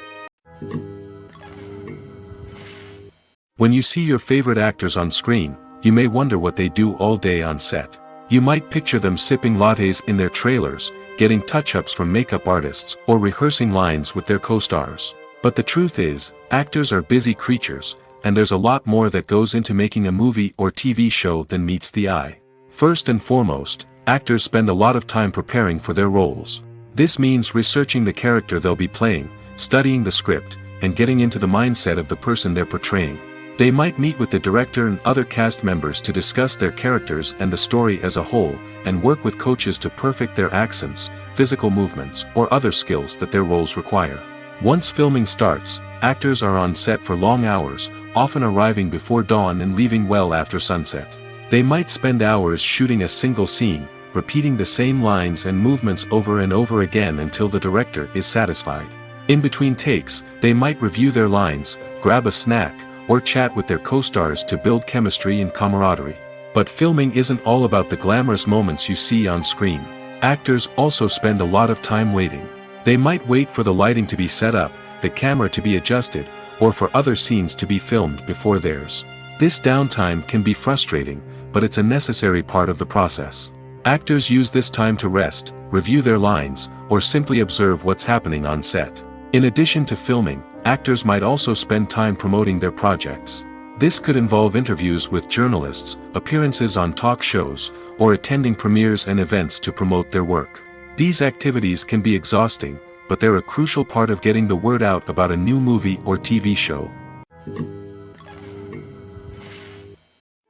When you see your favorite actors on screen, you may wonder what they do all day on set. You might picture them sipping lattes in their trailers, getting touch-ups from makeup artists, or rehearsing lines with their co-stars. But the truth is, actors are busy creatures, and there's a lot more that goes into making a movie or TV show than meets the eye. First and foremost, actors spend a lot of time preparing for their roles. This means researching the character they'll be playing, studying the script, and getting into the mindset of the person they're portraying. They might meet with the director and other cast members to discuss their characters and the story as a whole, and work with coaches to perfect their accents, physical movements, or other skills that their roles require. Once filming starts, actors are on set for long hours, often arriving before dawn and leaving well after sunset. They might spend hours shooting a single scene, repeating the same lines and movements over and over again until the director is satisfied. In between takes, they might review their lines, grab a snack, or chat with their co-stars to build chemistry and camaraderie. But filming isn't all about the glamorous moments you see on screen. Actors also spend a lot of time waiting. They might wait for the lighting to be set up, the camera to be adjusted, or for other scenes to be filmed before theirs. This downtime can be frustrating, but it's a necessary part of the process. Actors use this time to rest, review their lines, or simply observe what's happening on set. In addition to filming, actors might also spend time promoting their projects. This could involve interviews with journalists, appearances on talk shows, or attending premieres and events to promote their work. These activities can be exhausting, but they're a crucial part of getting the word out about a new movie or TV show.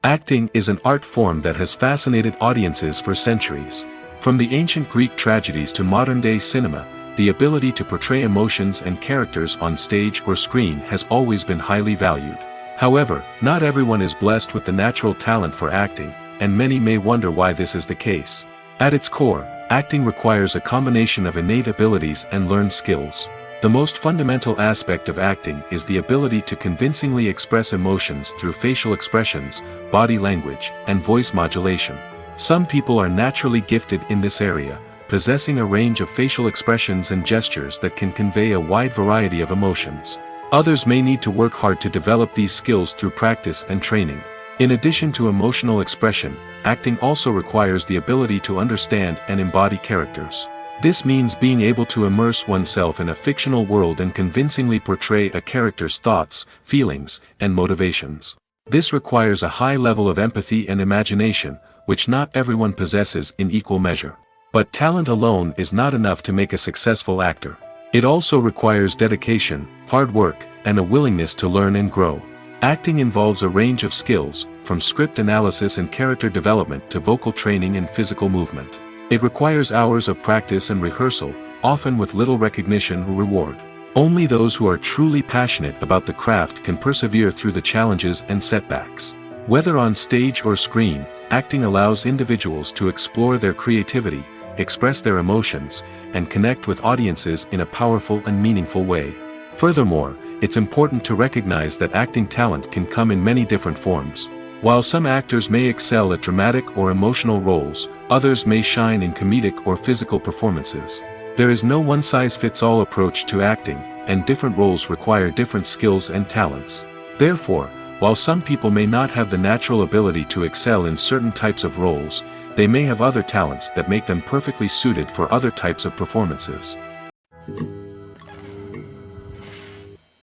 Acting is an art form that has fascinated audiences for centuries. From the ancient Greek tragedies to modern-day cinema, the ability to portray emotions and characters on stage or screen has always been highly valued. However, not everyone is blessed with the natural talent for acting, and many may wonder why this is the case. At its core, acting requires a combination of innate abilities and learned skills. The most fundamental aspect of acting is the ability to convincingly express emotions through facial expressions, body language, and voice modulation. Some people are naturally gifted in this area, possessing a range of facial expressions and gestures that can convey a wide variety of emotions. Others may need to work hard to develop these skills through practice and training. In addition to emotional expression, acting also requires the ability to understand and embody characters. This means being able to immerse oneself in a fictional world and convincingly portray a character's thoughts, feelings, and motivations. This requires a high level of empathy and imagination, which not everyone possesses in equal measure. But talent alone is not enough to make a successful actor. It also requires dedication, hard work, and a willingness to learn and grow. Acting involves a range of skills, from script analysis and character development to vocal training and physical movement. It requires hours of practice and rehearsal, often with little recognition or reward. Only those who are truly passionate about the craft can persevere through the challenges and setbacks. Whether on stage or screen, acting allows individuals to explore their creativity, express their emotions, and connect with audiences in a powerful and meaningful way. Furthermore, it's important to recognize that acting talent can come in many different forms. While some actors may excel at dramatic or emotional roles, others may shine in comedic or physical performances. There is no one-size-fits-all approach to acting, and different roles require different skills and talents. Therefore, while some people may not have the natural ability to excel in certain types of roles, they may have other talents that make them perfectly suited for other types of performances.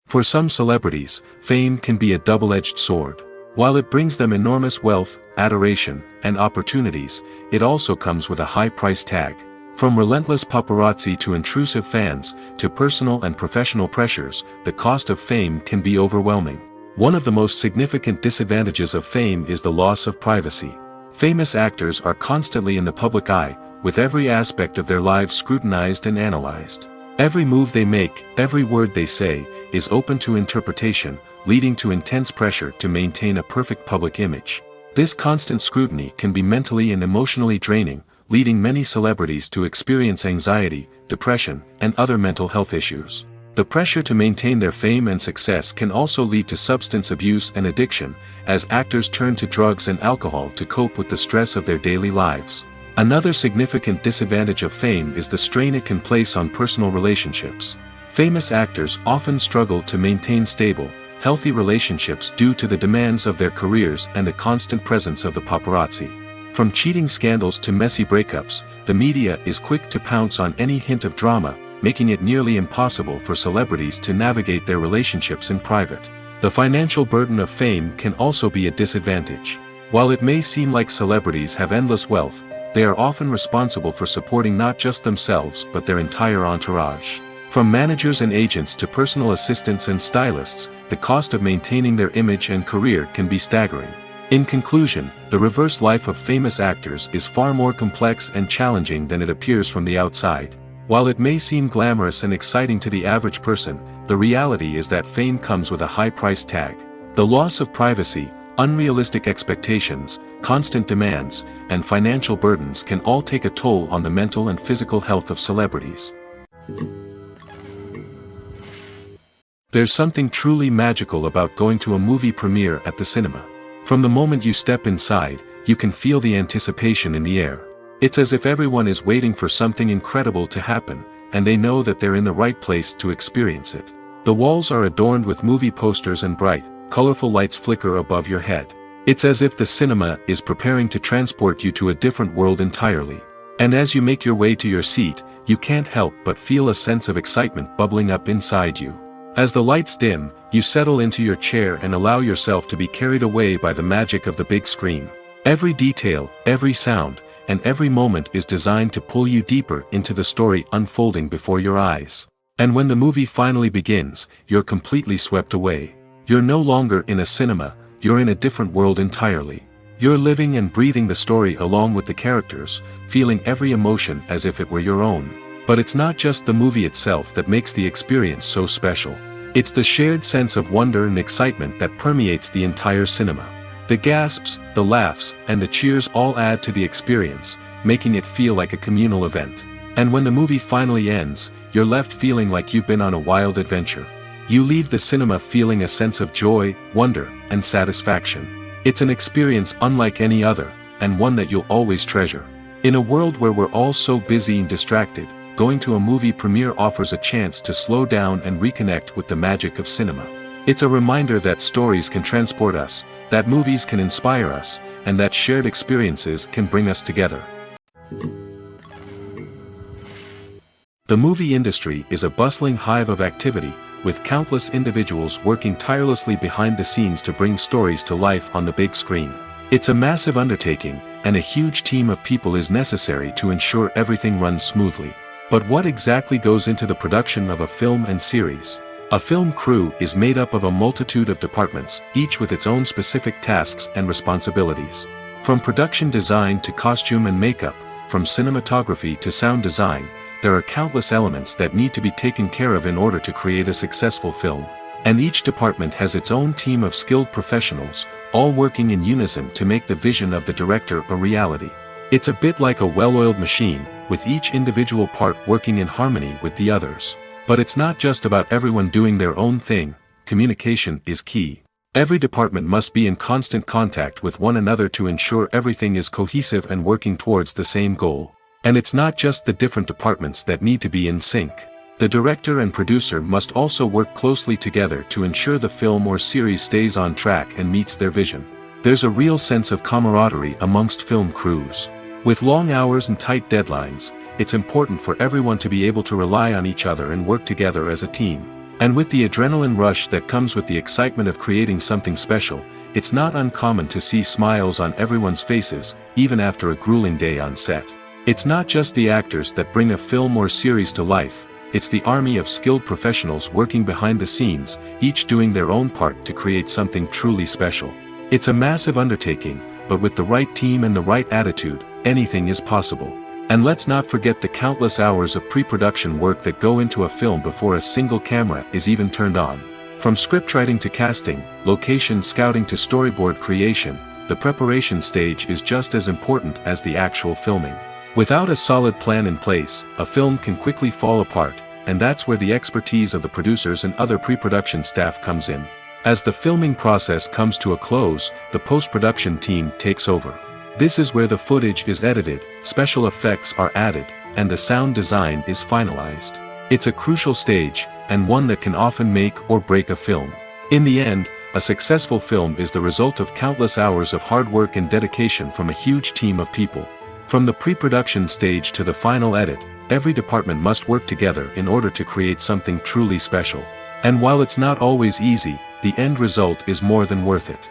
For some celebrities, fame can be a double-edged sword. While it brings them enormous wealth, adoration, and opportunities, it also comes with a high price tag. From relentless paparazzi to intrusive fans, to personal and professional pressures, the cost of fame can be overwhelming. One of the most significant disadvantages of fame is the loss of privacy. Famous actors are constantly in the public eye, with every aspect of their lives scrutinized and analyzed. Every move they make, every word they say, is open to interpretation, leading to intense pressure to maintain a perfect public image. This constant scrutiny can be mentally and emotionally draining, leading many celebrities to experience anxiety, depression, and other mental health issues. The pressure to maintain their fame and success can also lead to substance abuse and addiction, as actors turn to drugs and alcohol to cope with the stress of their daily lives. Another significant disadvantage of fame is the strain it can place on personal relationships. Famous actors often struggle to maintain stable, healthy relationships due to the demands of their careers and the constant presence of the paparazzi. From cheating scandals to messy breakups, the media is quick to pounce on any hint of drama, making it nearly impossible for celebrities to navigate their relationships in private. The financial burden of fame can also be a disadvantage. While it may seem like celebrities have endless wealth, they are often responsible for supporting not just themselves but their entire entourage. From managers and agents to personal assistants and stylists, the cost of maintaining their image and career can be staggering. In conclusion, the reverse life of famous actors is far more complex and challenging than it appears from the outside. While it may seem glamorous and exciting to the average person, the reality is that fame comes with a high price tag. The loss of privacy, unrealistic expectations, constant demands, and financial burdens can all take a toll on the mental and physical health of celebrities. There's something truly magical about going to a movie premiere at the cinema. From the moment you step inside, you can feel the anticipation in the air. It's as if everyone is waiting for something incredible to happen, and they know that they're in the right place to experience it. The walls are adorned with movie posters and bright, colorful lights flicker above your head. It's as if the cinema is preparing to transport you to a different world entirely. And as you make your way to your seat, you can't help but feel a sense of excitement bubbling up inside you. As the lights dim, you settle into your chair and allow yourself to be carried away by the magic of the big screen. Every detail, every sound, and every moment is designed to pull you deeper into the story unfolding before your eyes. And when the movie finally begins, you're completely swept away. You're no longer in a cinema, you're in a different world entirely. You're living and breathing the story along with the characters, feeling every emotion as if it were your own. But it's not just the movie itself that makes the experience so special. It's the shared sense of wonder and excitement that permeates the entire cinema. The gasps, the laughs, and the cheers all add to the experience, making it feel like a communal event. And when the movie finally ends, you're left feeling like you've been on a wild adventure. You leave the cinema feeling a sense of joy, wonder, and satisfaction. It's an experience unlike any other, and one that you'll always treasure. In a world where we're all so busy and distracted, going to a movie premiere offers a chance to slow down and reconnect with the magic of cinema. It's a reminder that stories can transport us, that movies can inspire us, and that shared experiences can bring us together. The movie industry is a bustling hive of activity, with countless individuals working tirelessly behind the scenes to bring stories to life on the big screen. It's a massive undertaking, and a huge team of people is necessary to ensure everything runs smoothly. But what exactly goes into the production of a film and series? A film crew is made up of a multitude of departments, each with its own specific tasks and responsibilities. From production design to costume and makeup, from cinematography to sound design, there are countless elements that need to be taken care of in order to create a successful film. And each department has its own team of skilled professionals, all working in unison to make the vision of the director a reality. It's a bit like a well-oiled machine, with each individual part working in harmony with the others. But it's not just about everyone doing their own thing, communication is key. Every department must be in constant contact with one another to ensure everything is cohesive and working towards the same goal. And it's not just the different departments that need to be in sync. The director and producer must also work closely together to ensure the film or series stays on track and meets their vision. There's a real sense of camaraderie amongst film crews. With long hours and tight deadlines, it's important for everyone to be able to rely on each other and work together as a team. And with the adrenaline rush that comes with the excitement of creating something special, it's not uncommon to see smiles on everyone's faces, even after a grueling day on set. It's not just the actors that bring a film or series to life, it's the army of skilled professionals working behind the scenes, each doing their own part to create something truly special. It's a massive undertaking, but with the right team and the right attitude, anything is possible. And let's not forget the countless hours of pre-production work that go into a film before a single camera is even turned on. From scriptwriting to casting, location scouting to storyboard creation, the preparation stage is just as important as the actual filming. Without a solid plan in place, a film can quickly fall apart, and that's where the expertise of the producers and other pre-production staff comes in. As the filming process comes to a close, the post-production team takes over. This is where the footage is edited, special effects are added, and the sound design is finalized. It's a crucial stage, and one that can often make or break a film. In the end, a successful film is the result of countless hours of hard work and dedication from a huge team of people. From the pre-production stage to the final edit, every department must work together in order to create something truly special. And while it's not always easy, the end result is more than worth it.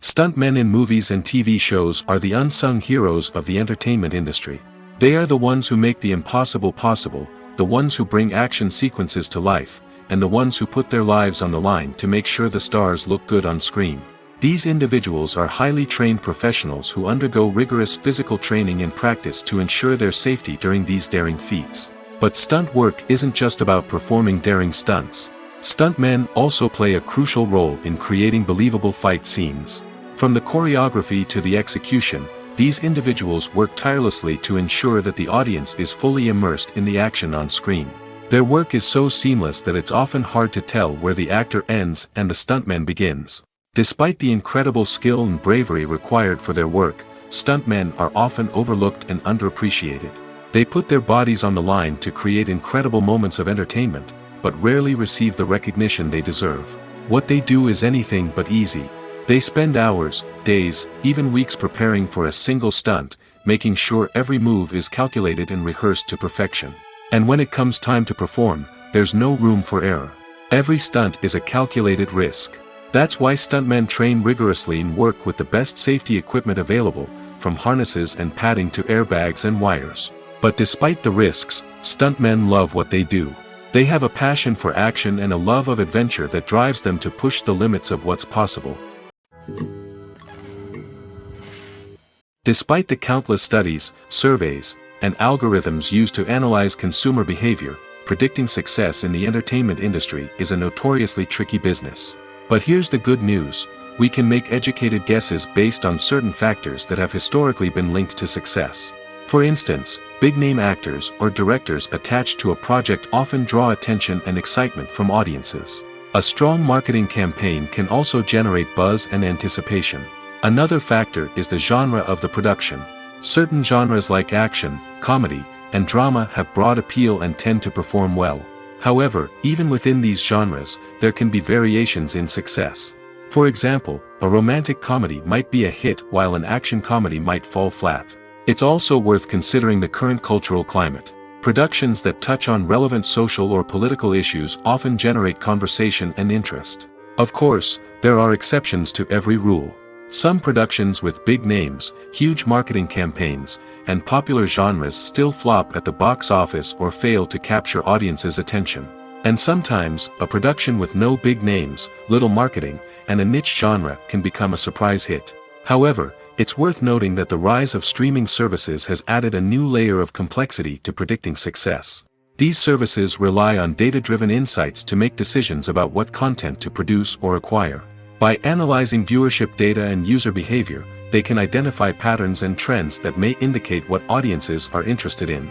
Stuntmen in movies and TV shows are the unsung heroes of the entertainment industry. They are the ones who make the impossible possible, the ones who bring action sequences to life, and the ones who put their lives on the line to make sure the stars look good on screen. These individuals are highly trained professionals who undergo rigorous physical training and practice to ensure their safety during these daring feats. But stunt work isn't just about performing daring stunts. Stuntmen also play a crucial role in creating believable fight scenes. From the choreography to the execution, these individuals work tirelessly to ensure that the audience is fully immersed in the action on screen. Their work is so seamless that it's often hard to tell where the actor ends and the stuntman begins. Despite the incredible skill and bravery required for their work, stuntmen are often overlooked and underappreciated. They put their bodies on the line to create incredible moments of entertainment, but rarely receive the recognition they deserve. What they do is anything but easy. They spend hours, days, even weeks preparing for a single stunt, making sure every move is calculated and rehearsed to perfection. And when it comes time to perform, there's no room for error. Every stunt is a calculated risk. That's why stuntmen train rigorously and work with the best safety equipment available, from harnesses and padding to airbags and wires. But despite the risks, stuntmen love what they do. They have a passion for action and a love of adventure that drives them to push the limits of what's possible. Despite the countless studies, surveys, and algorithms used to analyze consumer behavior, predicting success in the entertainment industry is a notoriously tricky business. But here's the good news: we can make educated guesses based on certain factors that have historically been linked to success. For instance, big-name actors or directors attached to a project often draw attention and excitement from audiences. A strong marketing campaign can also generate buzz and anticipation. Another factor is the genre of the production. Certain genres like action, comedy, and drama have broad appeal and tend to perform well. However, even within these genres, there can be variations in success. For example, a romantic comedy might be a hit while an action comedy might fall flat. It's also worth considering the current cultural climate. Productions that touch on relevant social or political issues often generate conversation and interest. Of course, there are exceptions to every rule. Some productions with big names, huge marketing campaigns, and popular genres still flop at the box office or fail to capture audiences' attention. And sometimes, a production with no big names, little marketing, and a niche genre can become a surprise hit. However, it's worth noting that the rise of streaming services has added a new layer of complexity to predicting success. These services rely on data-driven insights to make decisions about what content to produce or acquire. By analyzing viewership data and user behavior, they can identify patterns and trends that may indicate what audiences are interested in.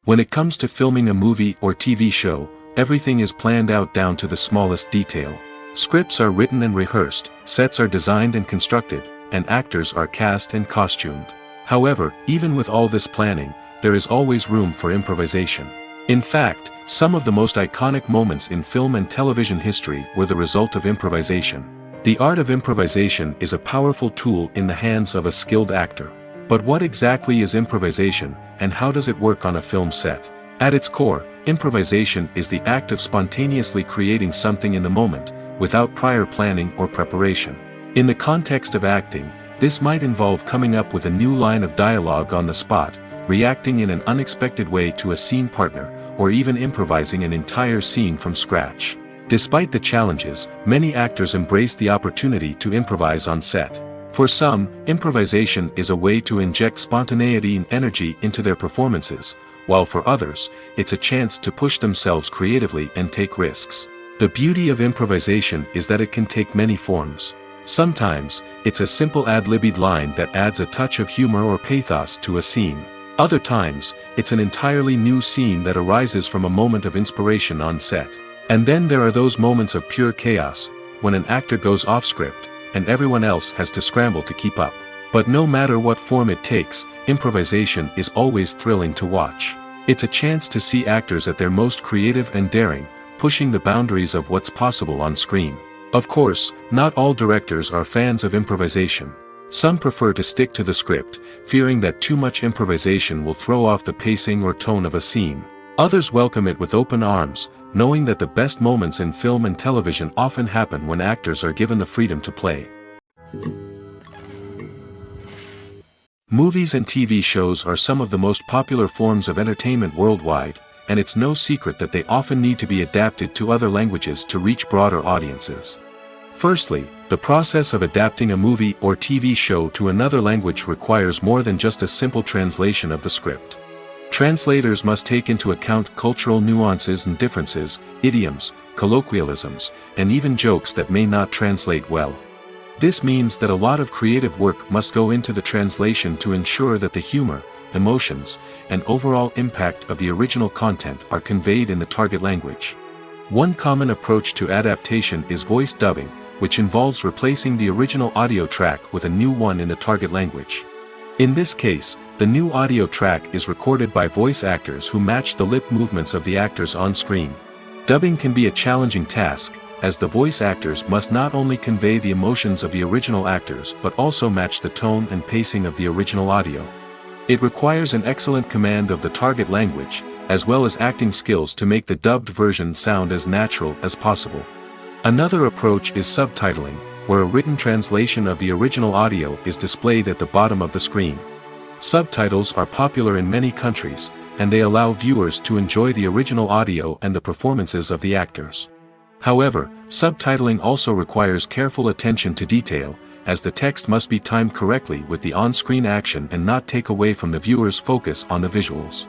When it comes to filming a movie or TV show, everything is planned out down to the smallest detail. Scripts are written and rehearsed, sets are designed and constructed, and actors are cast and costumed. However, even with all this planning, there is always room for improvisation. In fact, some of the most iconic moments in film and television history were the result of improvisation. The art of improvisation is a powerful tool in the hands of a skilled actor. But what exactly is improvisation, and how does it work on a film set? At its core, improvisation is the act of spontaneously creating something in the moment, without prior planning or preparation. In the context of acting, this might involve coming up with a new line of dialogue on the spot, reacting in an unexpected way to a scene partner, or even improvising an entire scene from scratch. Despite the challenges, many actors embrace the opportunity to improvise on set. For some, improvisation is a way to inject spontaneity and energy into their performances, while for others, it's a chance to push themselves creatively and take risks. The beauty of improvisation is that it can take many forms. Sometimes, it's a simple ad-libbed line that adds a touch of humor or pathos to a scene. Other times, it's an entirely new scene that arises from a moment of inspiration on set. And then there are those moments of pure chaos, when an actor goes off script, and everyone else has to scramble to keep up. But no matter what form it takes, improvisation is always thrilling to watch. It's a chance to see actors at their most creative and daring, pushing the boundaries of what's possible on screen. Of course, not all directors are fans of improvisation. Some prefer to stick to the script, fearing that too much improvisation will throw off the pacing or tone of a scene. Others welcome it with open arms, knowing that the best moments in film and television often happen when actors are given the freedom to play. Movies and TV shows are some of the most popular forms of entertainment worldwide, and it's no secret that they often need to be adapted to other languages to reach broader audiences. Firstly, the process of adapting a movie or TV show to another language requires more than just a simple translation of the script. Translators must take into account cultural nuances and differences, idioms, colloquialisms, and even jokes that may not translate well. This means that a lot of creative work must go into the translation to ensure that the humor, emotions, and overall impact of the original content are conveyed in the target language. One common approach to adaptation is voice dubbing, which involves replacing the original audio track with a new one in the target language. In this case, the new audio track is recorded by voice actors who match the lip movements of the actors on screen. Dubbing can be a challenging task, as the voice actors must not only convey the emotions of the original actors but also match the tone and pacing of the original audio. It requires an excellent command of the target language, as well as acting skills to make the dubbed version sound as natural as possible. Another approach is subtitling, where a written translation of the original audio is displayed at the bottom of the screen. Subtitles are popular in many countries, and they allow viewers to enjoy the original audio and the performances of the actors. However, subtitling also requires careful attention to detail, as the text must be timed correctly with the on-screen action and not take away from the viewer's focus on the visuals.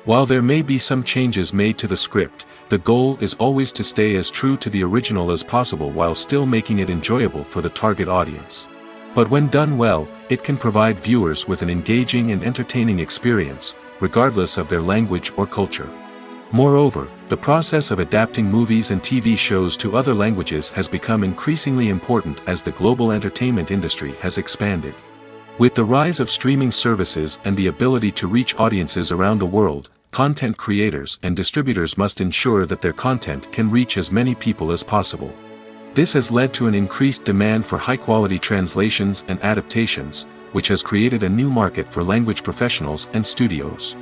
While there may be some changes made to the script, the goal is always to stay as true to the original as possible while still making it enjoyable for the target audience. But when done well, it can provide viewers with an engaging and entertaining experience, regardless of their language or culture. Moreover, the process of adapting movies and TV shows to other languages has become increasingly important as the global entertainment industry has expanded. With the rise of streaming services and the ability to reach audiences around the world, content creators and distributors must ensure that their content can reach as many people as possible. This has led to an increased demand for high-quality translations and adaptations, which has created a new market for language professionals and studios.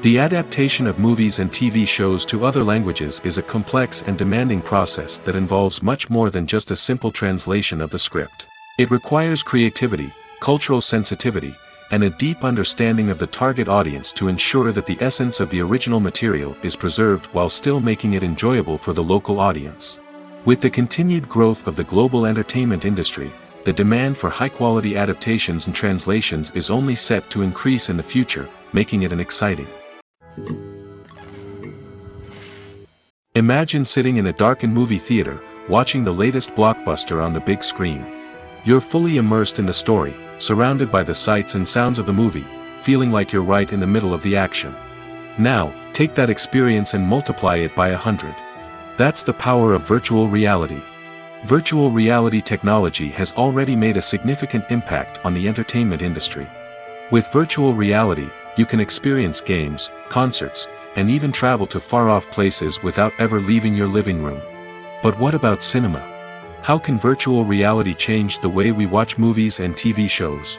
The adaptation of movies and TV shows to other languages is a complex and demanding process that involves much more than just a simple translation of the script. It requires creativity, cultural sensitivity, and a deep understanding of the target audience to ensure that the essence of the original material is preserved while still making it enjoyable for the local audience. With the continued growth of the global entertainment industry, the demand for high-quality adaptations and translations is only set to increase in the future, making it an exciting. Imagine sitting in a darkened movie theater, watching the latest blockbuster on the big screen. You're fully immersed in the story, surrounded by the sights and sounds of the movie, feeling like you're right in the middle of the action. Now, take that experience and multiply it by 100. That's the power of virtual reality. Virtual reality technology has already made a significant impact on the entertainment industry. With virtual reality, you can experience games, concerts, and even travel to far-off places without ever leaving your living room. But what about cinema? How can virtual reality change the way we watch movies and TV shows?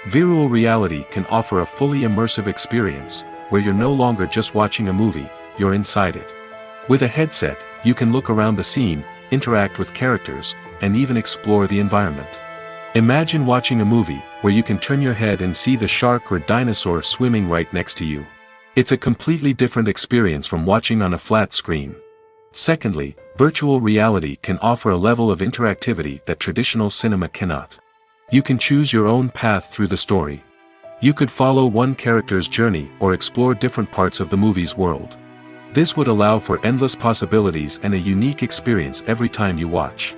Virtual reality can offer a fully immersive experience, where you're no longer just watching a movie, you're inside it. With a headset, you can look around the scene, interact with characters, and even explore the environment. Imagine watching a movie where you can turn your head and see the shark or dinosaur swimming right next to you. It's a completely different experience from watching on a flat screen. Secondly, virtual reality can offer a level of interactivity that traditional cinema cannot. You can choose your own path through the story. You could follow one character's journey or explore different parts of the movie's world. This would allow for endless possibilities and a unique experience every time you watch.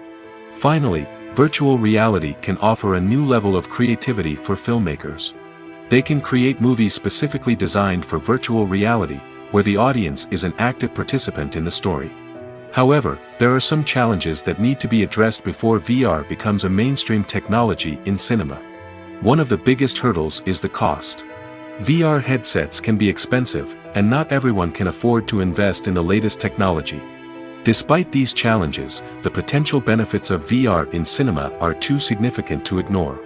Finally, virtual reality can offer a new level of creativity for filmmakers. They can create movies specifically designed for virtual reality, where the audience is an active participant in the story. However, there are some challenges that need to be addressed before VR becomes a mainstream technology in cinema. One of the biggest hurdles is the cost. VR headsets can be expensive, and not everyone can afford to invest in the latest technology. Despite these challenges, the potential benefits of VR in cinema are too significant to ignore.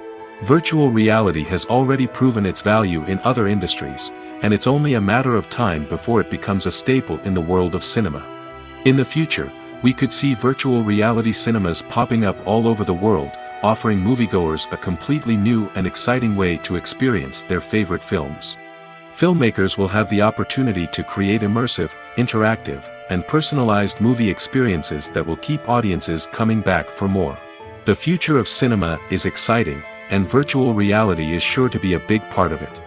Virtual reality has already proven its value in other industries, and it's only a matter of time before it becomes a staple in the world of cinema. In the future, we could see virtual reality cinemas popping up all over the world, offering moviegoers a completely new and exciting way to experience their favorite films. Filmmakers will have the opportunity to create immersive, interactive, and personalized movie experiences that will keep audiences coming back for more. The future of cinema is exciting, and virtual reality is sure to be a big part of it.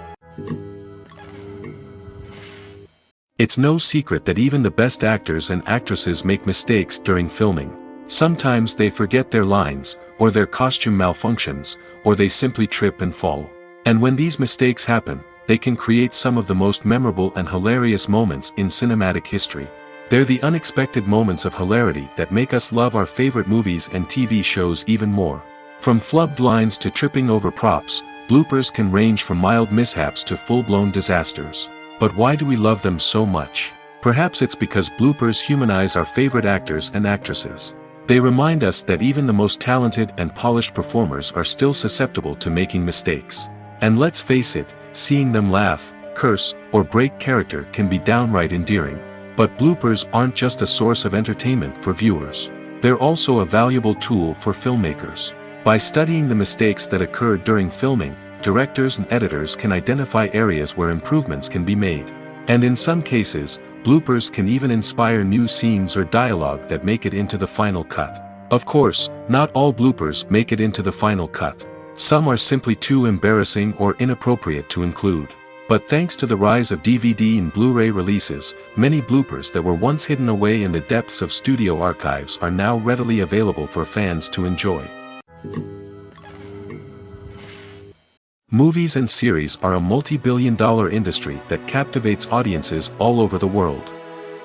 It's no secret that even the best actors and actresses make mistakes during filming. Sometimes they forget their lines, or their costume malfunctions, or they simply trip and fall. And when these mistakes happen, they can create some of the most memorable and hilarious moments in cinematic history. They're the unexpected moments of hilarity that make us love our favorite movies and TV shows even more. From flubbed lines to tripping over props, bloopers can range from mild mishaps to full-blown disasters. But why do we love them so much? Perhaps it's because bloopers humanize our favorite actors and actresses. They remind us that even the most talented and polished performers are still susceptible to making mistakes. And let's face it, seeing them laugh, curse, or break character can be downright endearing. But bloopers aren't just a source of entertainment for viewers. They're also a valuable tool for filmmakers. By studying the mistakes that occurred during filming, directors and editors can identify areas where improvements can be made. And in some cases, bloopers can even inspire new scenes or dialogue that make it into the final cut. Of course, not all bloopers make it into the final cut. Some are simply too embarrassing or inappropriate to include. But thanks to the rise of DVD and Blu-ray releases, many bloopers that were once hidden away in the depths of studio archives are now readily available for fans to enjoy. Movies and series are a multi-billion-dollar industry that captivates audiences all over the world.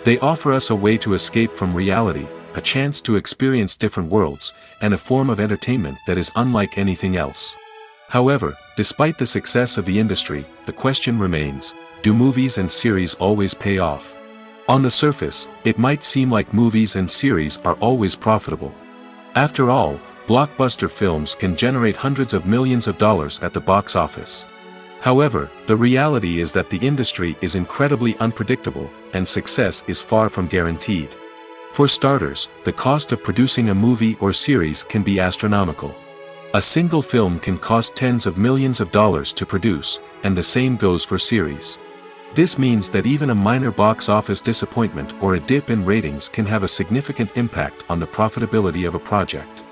They offer us a way to escape from reality, a chance to experience different worlds, and a form of entertainment that is unlike anything else. However, despite the success of the industry, the question remains, do movies and series always pay off? On the surface, it might seem like movies and series are always profitable. After all, blockbuster films can generate hundreds of millions of dollars at the box office. However, the reality is that the industry is incredibly unpredictable, and success is far from guaranteed. For starters, the cost of producing a movie or series can be astronomical. A single film can cost tens of millions of dollars to produce, and the same goes for series. This means that even a minor box office disappointment or a dip in ratings can have a significant impact on the profitability of a project.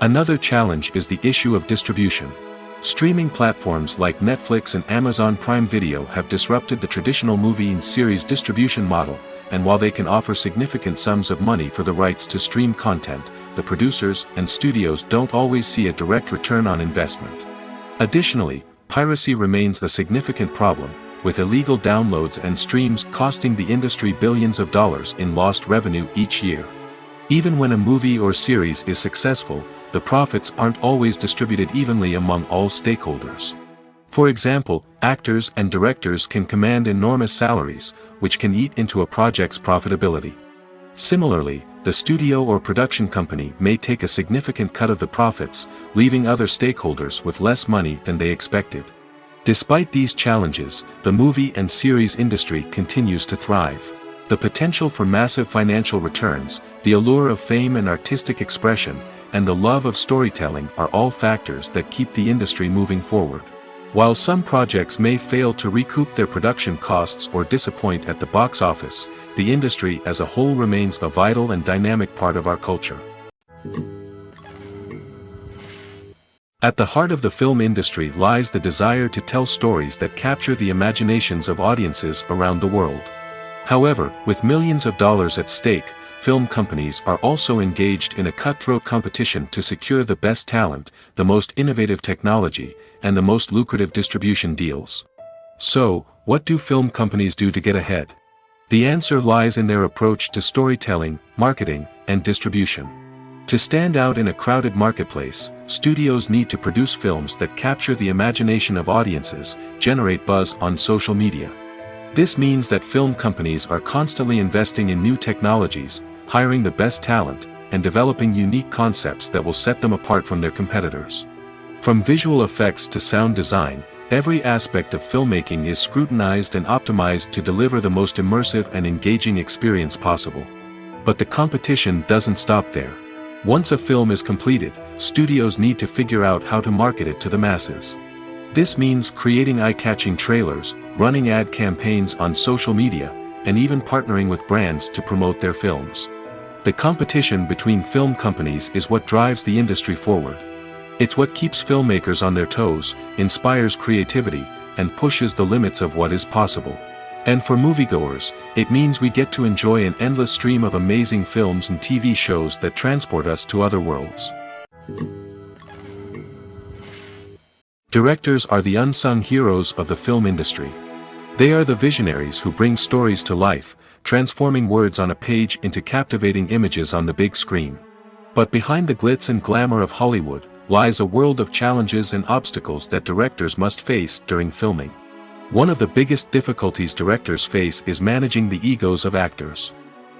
Another challenge is the issue of distribution. Streaming platforms like Netflix and Amazon Prime Video have disrupted the traditional movie and series distribution model, and while they can offer significant sums of money for the rights to stream content, the producers and studios don't always see a direct return on investment. Additionally, piracy remains a significant problem, with illegal downloads and streams costing the industry billions of dollars in lost revenue each year. Even when a movie or series is successful, the profits aren't always distributed evenly among all stakeholders. For example, actors and directors can command enormous salaries, which can eat into a project's profitability. Similarly, the studio or production company may take a significant cut of the profits, leaving other stakeholders with less money than they expected. Despite these challenges, the movie and series industry continues to thrive. The potential for massive financial returns, the allure of fame and artistic expression, and the love of storytelling are all factors that keep the industry moving forward. While some projects may fail to recoup their production costs or disappoint at the box office, the industry as a whole remains a vital and dynamic part of our culture. At the heart of the film industry lies the desire to tell stories that capture the imaginations of audiences around the world. However, with millions of dollars at stake, film companies are also engaged in a cutthroat competition to secure the best talent, the most innovative technology, and the most lucrative distribution deals. So, what do film companies do to get ahead? The answer lies in their approach to storytelling, marketing, and distribution. To stand out in a crowded marketplace, studios need to produce films that capture the imagination of audiences, generate buzz on social media. This means that film companies are constantly investing in new technologies, hiring the best talent, and developing unique concepts that will set them apart from their competitors. From visual effects to sound design, every aspect of filmmaking is scrutinized and optimized to deliver the most immersive and engaging experience possible. But the competition doesn't stop there. Once a film is completed, studios need to figure out how to market it to the masses. This means creating eye-catching trailers, running ad campaigns on social media, and even partnering with brands to promote their films. The competition between film companies is what drives the industry forward. It's what keeps filmmakers on their toes, inspires creativity, and pushes the limits of what is possible. And for moviegoers, it means we get to enjoy an endless stream of amazing films and TV shows that transport us to other worlds. Directors are the unsung heroes of the film industry. They are the visionaries who bring stories to life, transforming words on a page into captivating images on the big screen. But behind the glitz and glamour of Hollywood lies a world of challenges and obstacles that directors must face during filming. One of the biggest difficulties directors face is managing the egos of actors.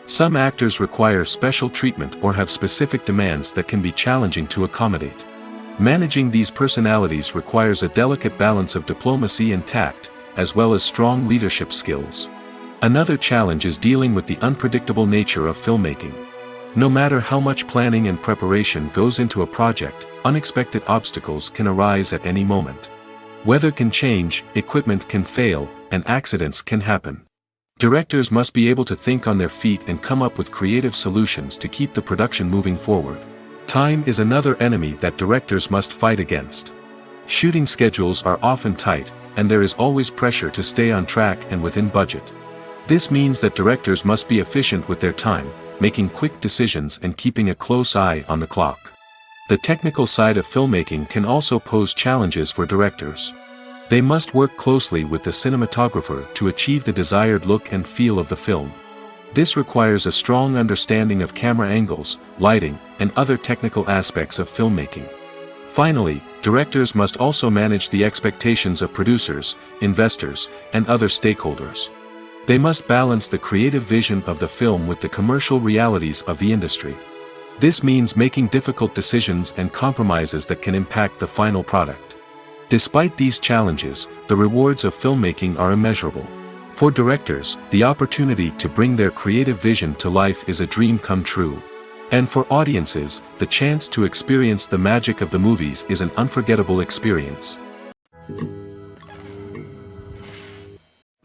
Some actors require special treatment or have specific demands that can be challenging to accommodate. Managing these personalities requires a delicate balance of diplomacy and tact, as well as strong leadership skills. Another challenge is dealing with the unpredictable nature of filmmaking. No matter how much planning and preparation goes into a project, unexpected obstacles can arise at any moment. Weather can change, equipment can fail, and accidents can happen. Directors must be able to think on their feet and come up with creative solutions to keep the production moving forward. Time is another enemy that directors must fight against. Shooting schedules are often tight, and there is always pressure to stay on track and within budget. This means that directors must be efficient with their time, making quick decisions and keeping a close eye on the clock. The technical side of filmmaking can also pose challenges for directors. They must work closely with the cinematographer to achieve the desired look and feel of the film. This requires a strong understanding of camera angles, lighting, and other technical aspects of filmmaking. Finally, directors must also manage the expectations of producers, investors, and other stakeholders. They must balance the creative vision of the film with the commercial realities of the industry. This means making difficult decisions and compromises that can impact the final product. Despite these challenges, the rewards of filmmaking are immeasurable. For directors, the opportunity to bring their creative vision to life is a dream come true. And for audiences, the chance to experience the magic of the movies is an unforgettable experience.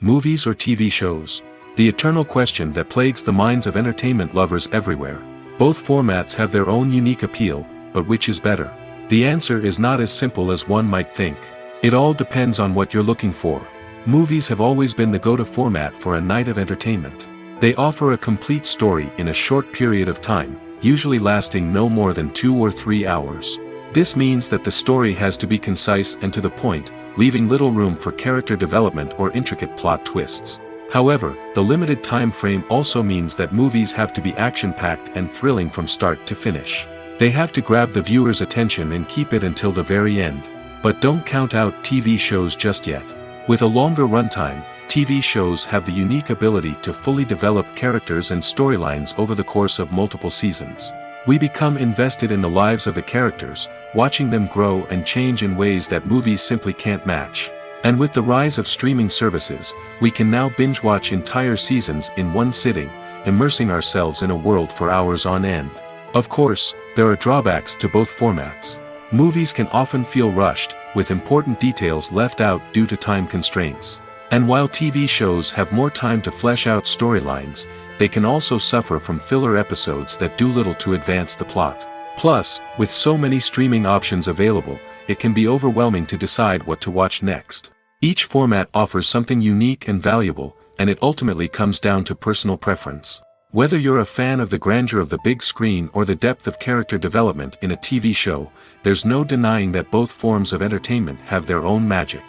Movies or TV shows? The eternal question that plagues the minds of entertainment lovers everywhere. Both formats have their own unique appeal, but which is better? The answer is not as simple as one might think. It all depends on what you're looking for. Movies have always been the go-to format for a night of entertainment. They offer a complete story in a short period of time, usually lasting no more than 2 or 3 hours. This means that the story has to be concise and to the point, leaving little room for character development or intricate plot twists. However, the limited time frame also means that movies have to be action-packed and thrilling from start to finish. They have to grab the viewer's attention and keep it until the very end. But don't count out TV shows just yet. With a longer runtime, TV shows have the unique ability to fully develop characters and storylines over the course of multiple seasons. We become invested in the lives of the characters, watching them grow and change in ways that movies simply can't match. And with the rise of streaming services, we can now binge-watch entire seasons in one sitting, immersing ourselves in a world for hours on end. Of course, there are drawbacks to both formats. Movies can often feel rushed, with important details left out due to time constraints. And while TV shows have more time to flesh out storylines, they can also suffer from filler episodes that do little to advance the plot. Plus, with so many streaming options available, it can be overwhelming to decide what to watch next. Each format offers something unique and valuable, and it ultimately comes down to personal preference. Whether you're a fan of the grandeur of the big screen or the depth of character development in a TV show, there's no denying that both forms of entertainment have their own magic.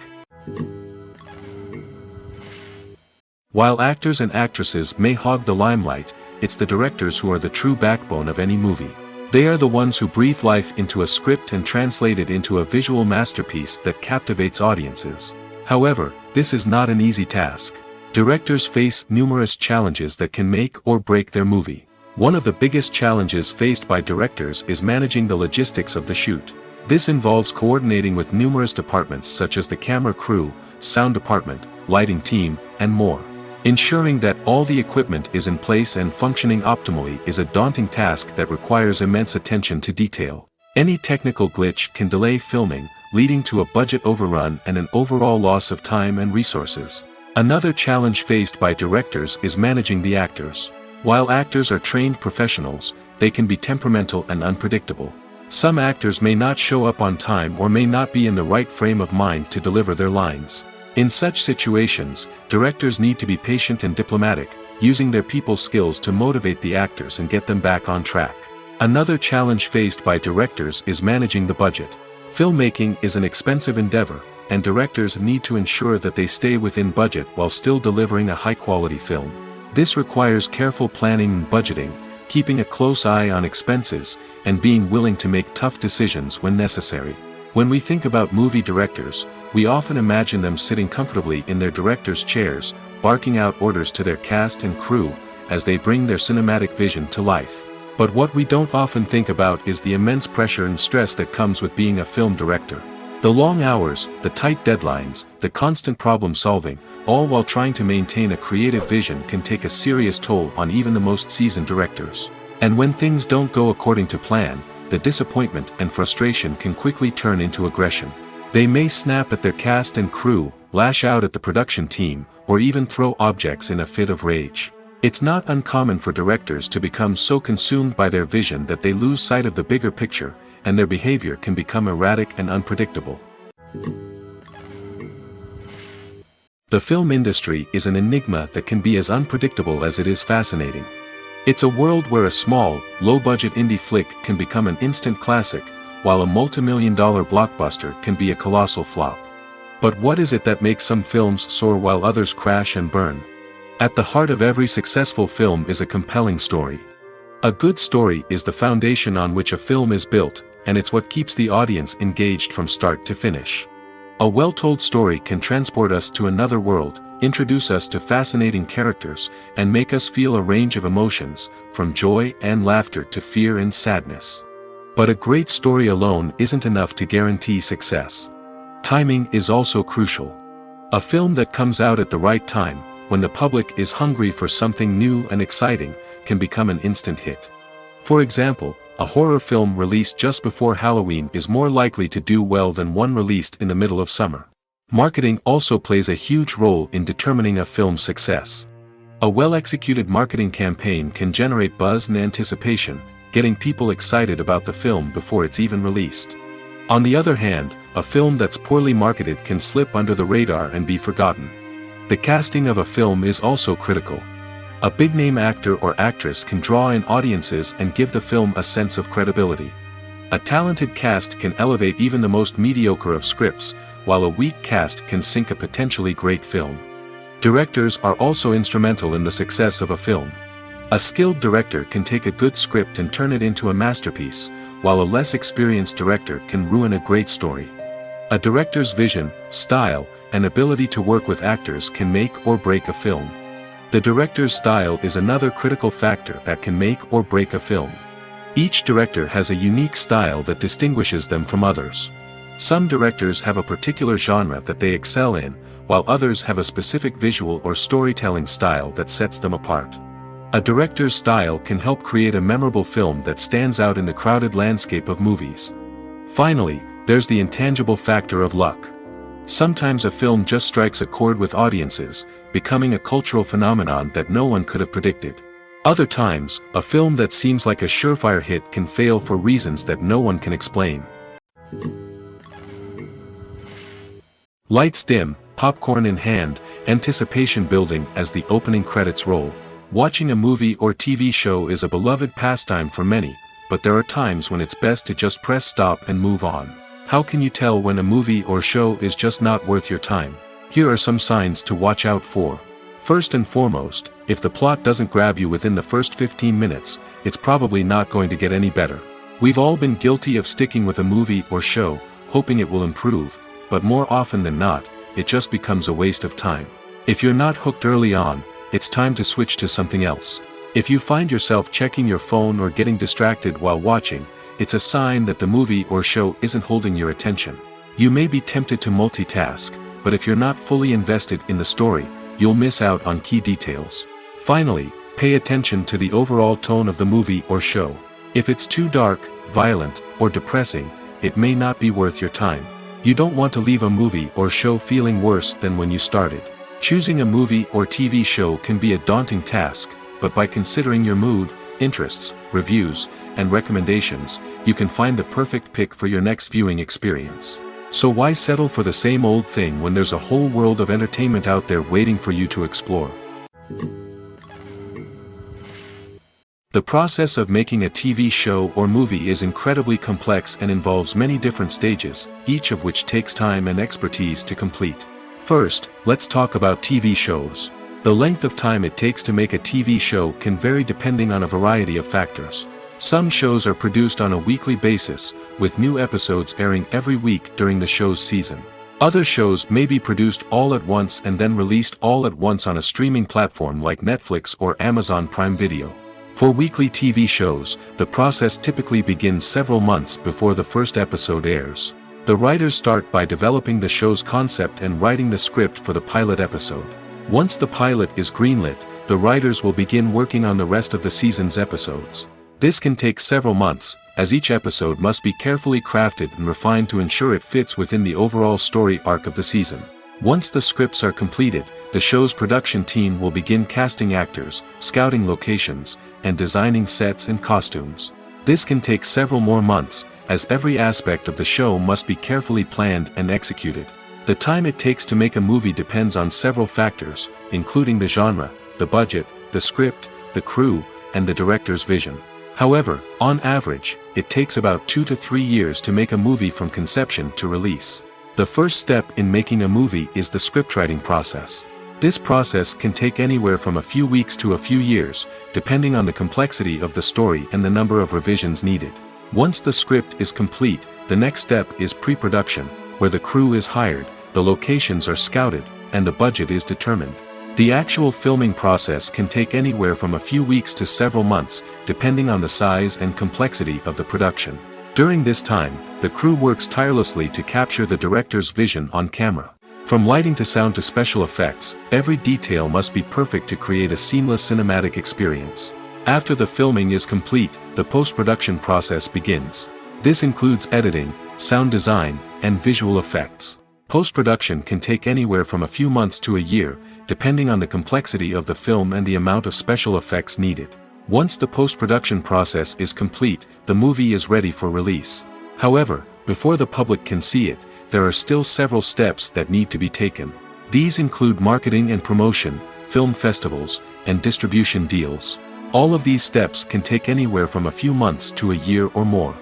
While actors and actresses may hog the limelight, it's the directors who are the true backbone of any movie. They are the ones who breathe life into a script and translate it into a visual masterpiece that captivates audiences. However, this is not an easy task. Directors face numerous challenges that can make or break their movie. One of the biggest challenges faced by directors is managing the logistics of the shoot. This involves coordinating with numerous departments such as the camera crew, sound department, lighting team, and more. Ensuring that all the equipment is in place and functioning optimally is a daunting task that requires immense attention to detail. Any technical glitch can delay filming, leading to a budget overrun and an overall loss of time and resources. Another challenge faced by directors is managing the actors. While actors are trained professionals, they can be temperamental and unpredictable. Some actors may not show up on time or may not be in the right frame of mind to deliver their lines. In such situations, directors need to be patient and diplomatic, using their people skills to motivate the actors and get them back on track. Another challenge faced by directors is managing the budget. Filmmaking is an expensive endeavor, and directors need to ensure that they stay within budget while still delivering a high-quality film. This requires careful planning and budgeting, keeping a close eye on expenses, and being willing to make tough decisions when necessary. When we think about movie directors, we often imagine them sitting comfortably in their director's chairs, barking out orders to their cast and crew, as they bring their cinematic vision to life. But what we don't often think about is the immense pressure and stress that comes with being a film director. The long hours, the tight deadlines, the constant problem solving, all while trying to maintain a creative vision can take a serious toll on even the most seasoned directors. And when things don't go according to plan, the disappointment and frustration can quickly turn into aggression. They may snap at their cast and crew, lash out at the production team, or even throw objects in a fit of rage. It's not uncommon for directors to become so consumed by their vision that they lose sight of the bigger picture, and their behavior can become erratic and unpredictable. The film industry is an enigma that can be as unpredictable as it is fascinating. It's a world where a small, low-budget indie flick can become an instant classic, while a multi-million-dollar blockbuster can be a colossal flop. But what is it that makes some films soar while others crash and burn? At the heart of every successful film is a compelling story. A good story is the foundation on which a film is built, and it's what keeps the audience engaged from start to finish. A well-told story can transport us to another world, introduce us to fascinating characters, and make us feel a range of emotions, from joy and laughter to fear and sadness. But a great story alone isn't enough to guarantee success. Timing is also crucial. A film that comes out at the right time, when the public is hungry for something new and exciting, can become an instant hit. For example, a horror film released just before Halloween is more likely to do well than one released in the middle of summer. Marketing also plays a huge role in determining a film's success. A well-executed marketing campaign can generate buzz and anticipation, getting people excited about the film before it's even released. On the other hand, a film that's poorly marketed can slip under the radar and be forgotten. The casting of a film is also critical. A big-name actor or actress can draw in audiences and give the film a sense of credibility. A talented cast can elevate even the most mediocre of scripts, while a weak cast can sink a potentially great film. Directors are also instrumental in the success of a film. A skilled director can take a good script and turn it into a masterpiece, while a less experienced director can ruin a great story. A director's vision, style, and ability to work with actors can make or break a film. The director's style is another critical factor that can make or break a film. Each director has a unique style that distinguishes them from others. Some directors have a particular genre that they excel in, while others have a specific visual or storytelling style that sets them apart. A director's style can help create a memorable film that stands out in the crowded landscape of movies. Finally, there's the intangible factor of luck. Sometimes a film just strikes a chord with audiences, becoming a cultural phenomenon that no one could have predicted. Other times, a film that seems like a surefire hit can fail for reasons that no one can explain. Lights dim, popcorn in hand, anticipation building as the opening credits roll. Watching a movie or TV show is a beloved pastime for many, but there are times when it's best to just press stop and move on. How can you tell when a movie or show is just not worth your time? Here are some signs to watch out for. First and foremost, if the plot doesn't grab you within the first 15 minutes, it's probably not going to get any better. We've all been guilty of sticking with a movie or show, hoping it will improve, but more often than not, it just becomes a waste of time. If you're not hooked early on, it's time to switch to something else. If you find yourself checking your phone or getting distracted while watching, it's a sign that the movie or show isn't holding your attention. You may be tempted to multitask, but if you're not fully invested in the story, you'll miss out on key details. Finally, pay attention to the overall tone of the movie or show. If it's too dark, violent, or depressing, it may not be worth your time. You don't want to leave a movie or show feeling worse than when you started. Choosing a movie or TV show can be a daunting task, but by considering your mood, interests, reviews, and recommendations, you can find the perfect pick for your next viewing experience. So why settle for the same old thing when there's a whole world of entertainment out there waiting for you to explore? The process of making a TV show or movie is incredibly complex and involves many different stages, each of which takes time and expertise to complete. First, let's talk about TV shows. The length of time it takes to make a TV show can vary depending on a variety of factors. Some shows are produced on a weekly basis, with new episodes airing every week during the show's season. Other shows may be produced all at once and then released all at once on a streaming platform like Netflix or Amazon Prime Video. For weekly TV shows, the process typically begins several months before the first episode airs. The writers start by developing the show's concept and writing the script for the pilot episode. Once the pilot is greenlit, the writers will begin working on the rest of the season's episodes. This can take several months, as each episode must be carefully crafted and refined to ensure it fits within the overall story arc of the season. Once the scripts are completed, the show's production team will begin casting actors, scouting locations, and designing sets and costumes. This can take several more months, as every aspect of the show must be carefully planned and executed. The time it takes to make a movie depends on several factors, including the genre, the budget, the script, the crew, and the director's vision. However, on average, it takes about 2 to 3 years to make a movie from conception to release. The first step in making a movie is the scriptwriting process. This process can take anywhere from a few weeks to a few years, depending on the complexity of the story and the number of revisions needed. Once the script is complete, the next step is pre-production, where the crew is hired, the locations are scouted, and the budget is determined. The actual filming process can take anywhere from a few weeks to several months, depending on the size and complexity of the production. During this time, the crew works tirelessly to capture the director's vision on camera. From lighting to sound to special effects, every detail must be perfect to create a seamless cinematic experience. After the filming is complete, the post-production process begins. This includes editing, sound design, and visual effects. Post-production can take anywhere from a few months to a year, depending on the complexity of the film and the amount of special effects needed. Once the post-production process is complete, the movie is ready for release. However, before the public can see it, there are still several steps that need to be taken. These include marketing and promotion, film festivals, and distribution deals. All of these steps can take anywhere from a few months to a year or more.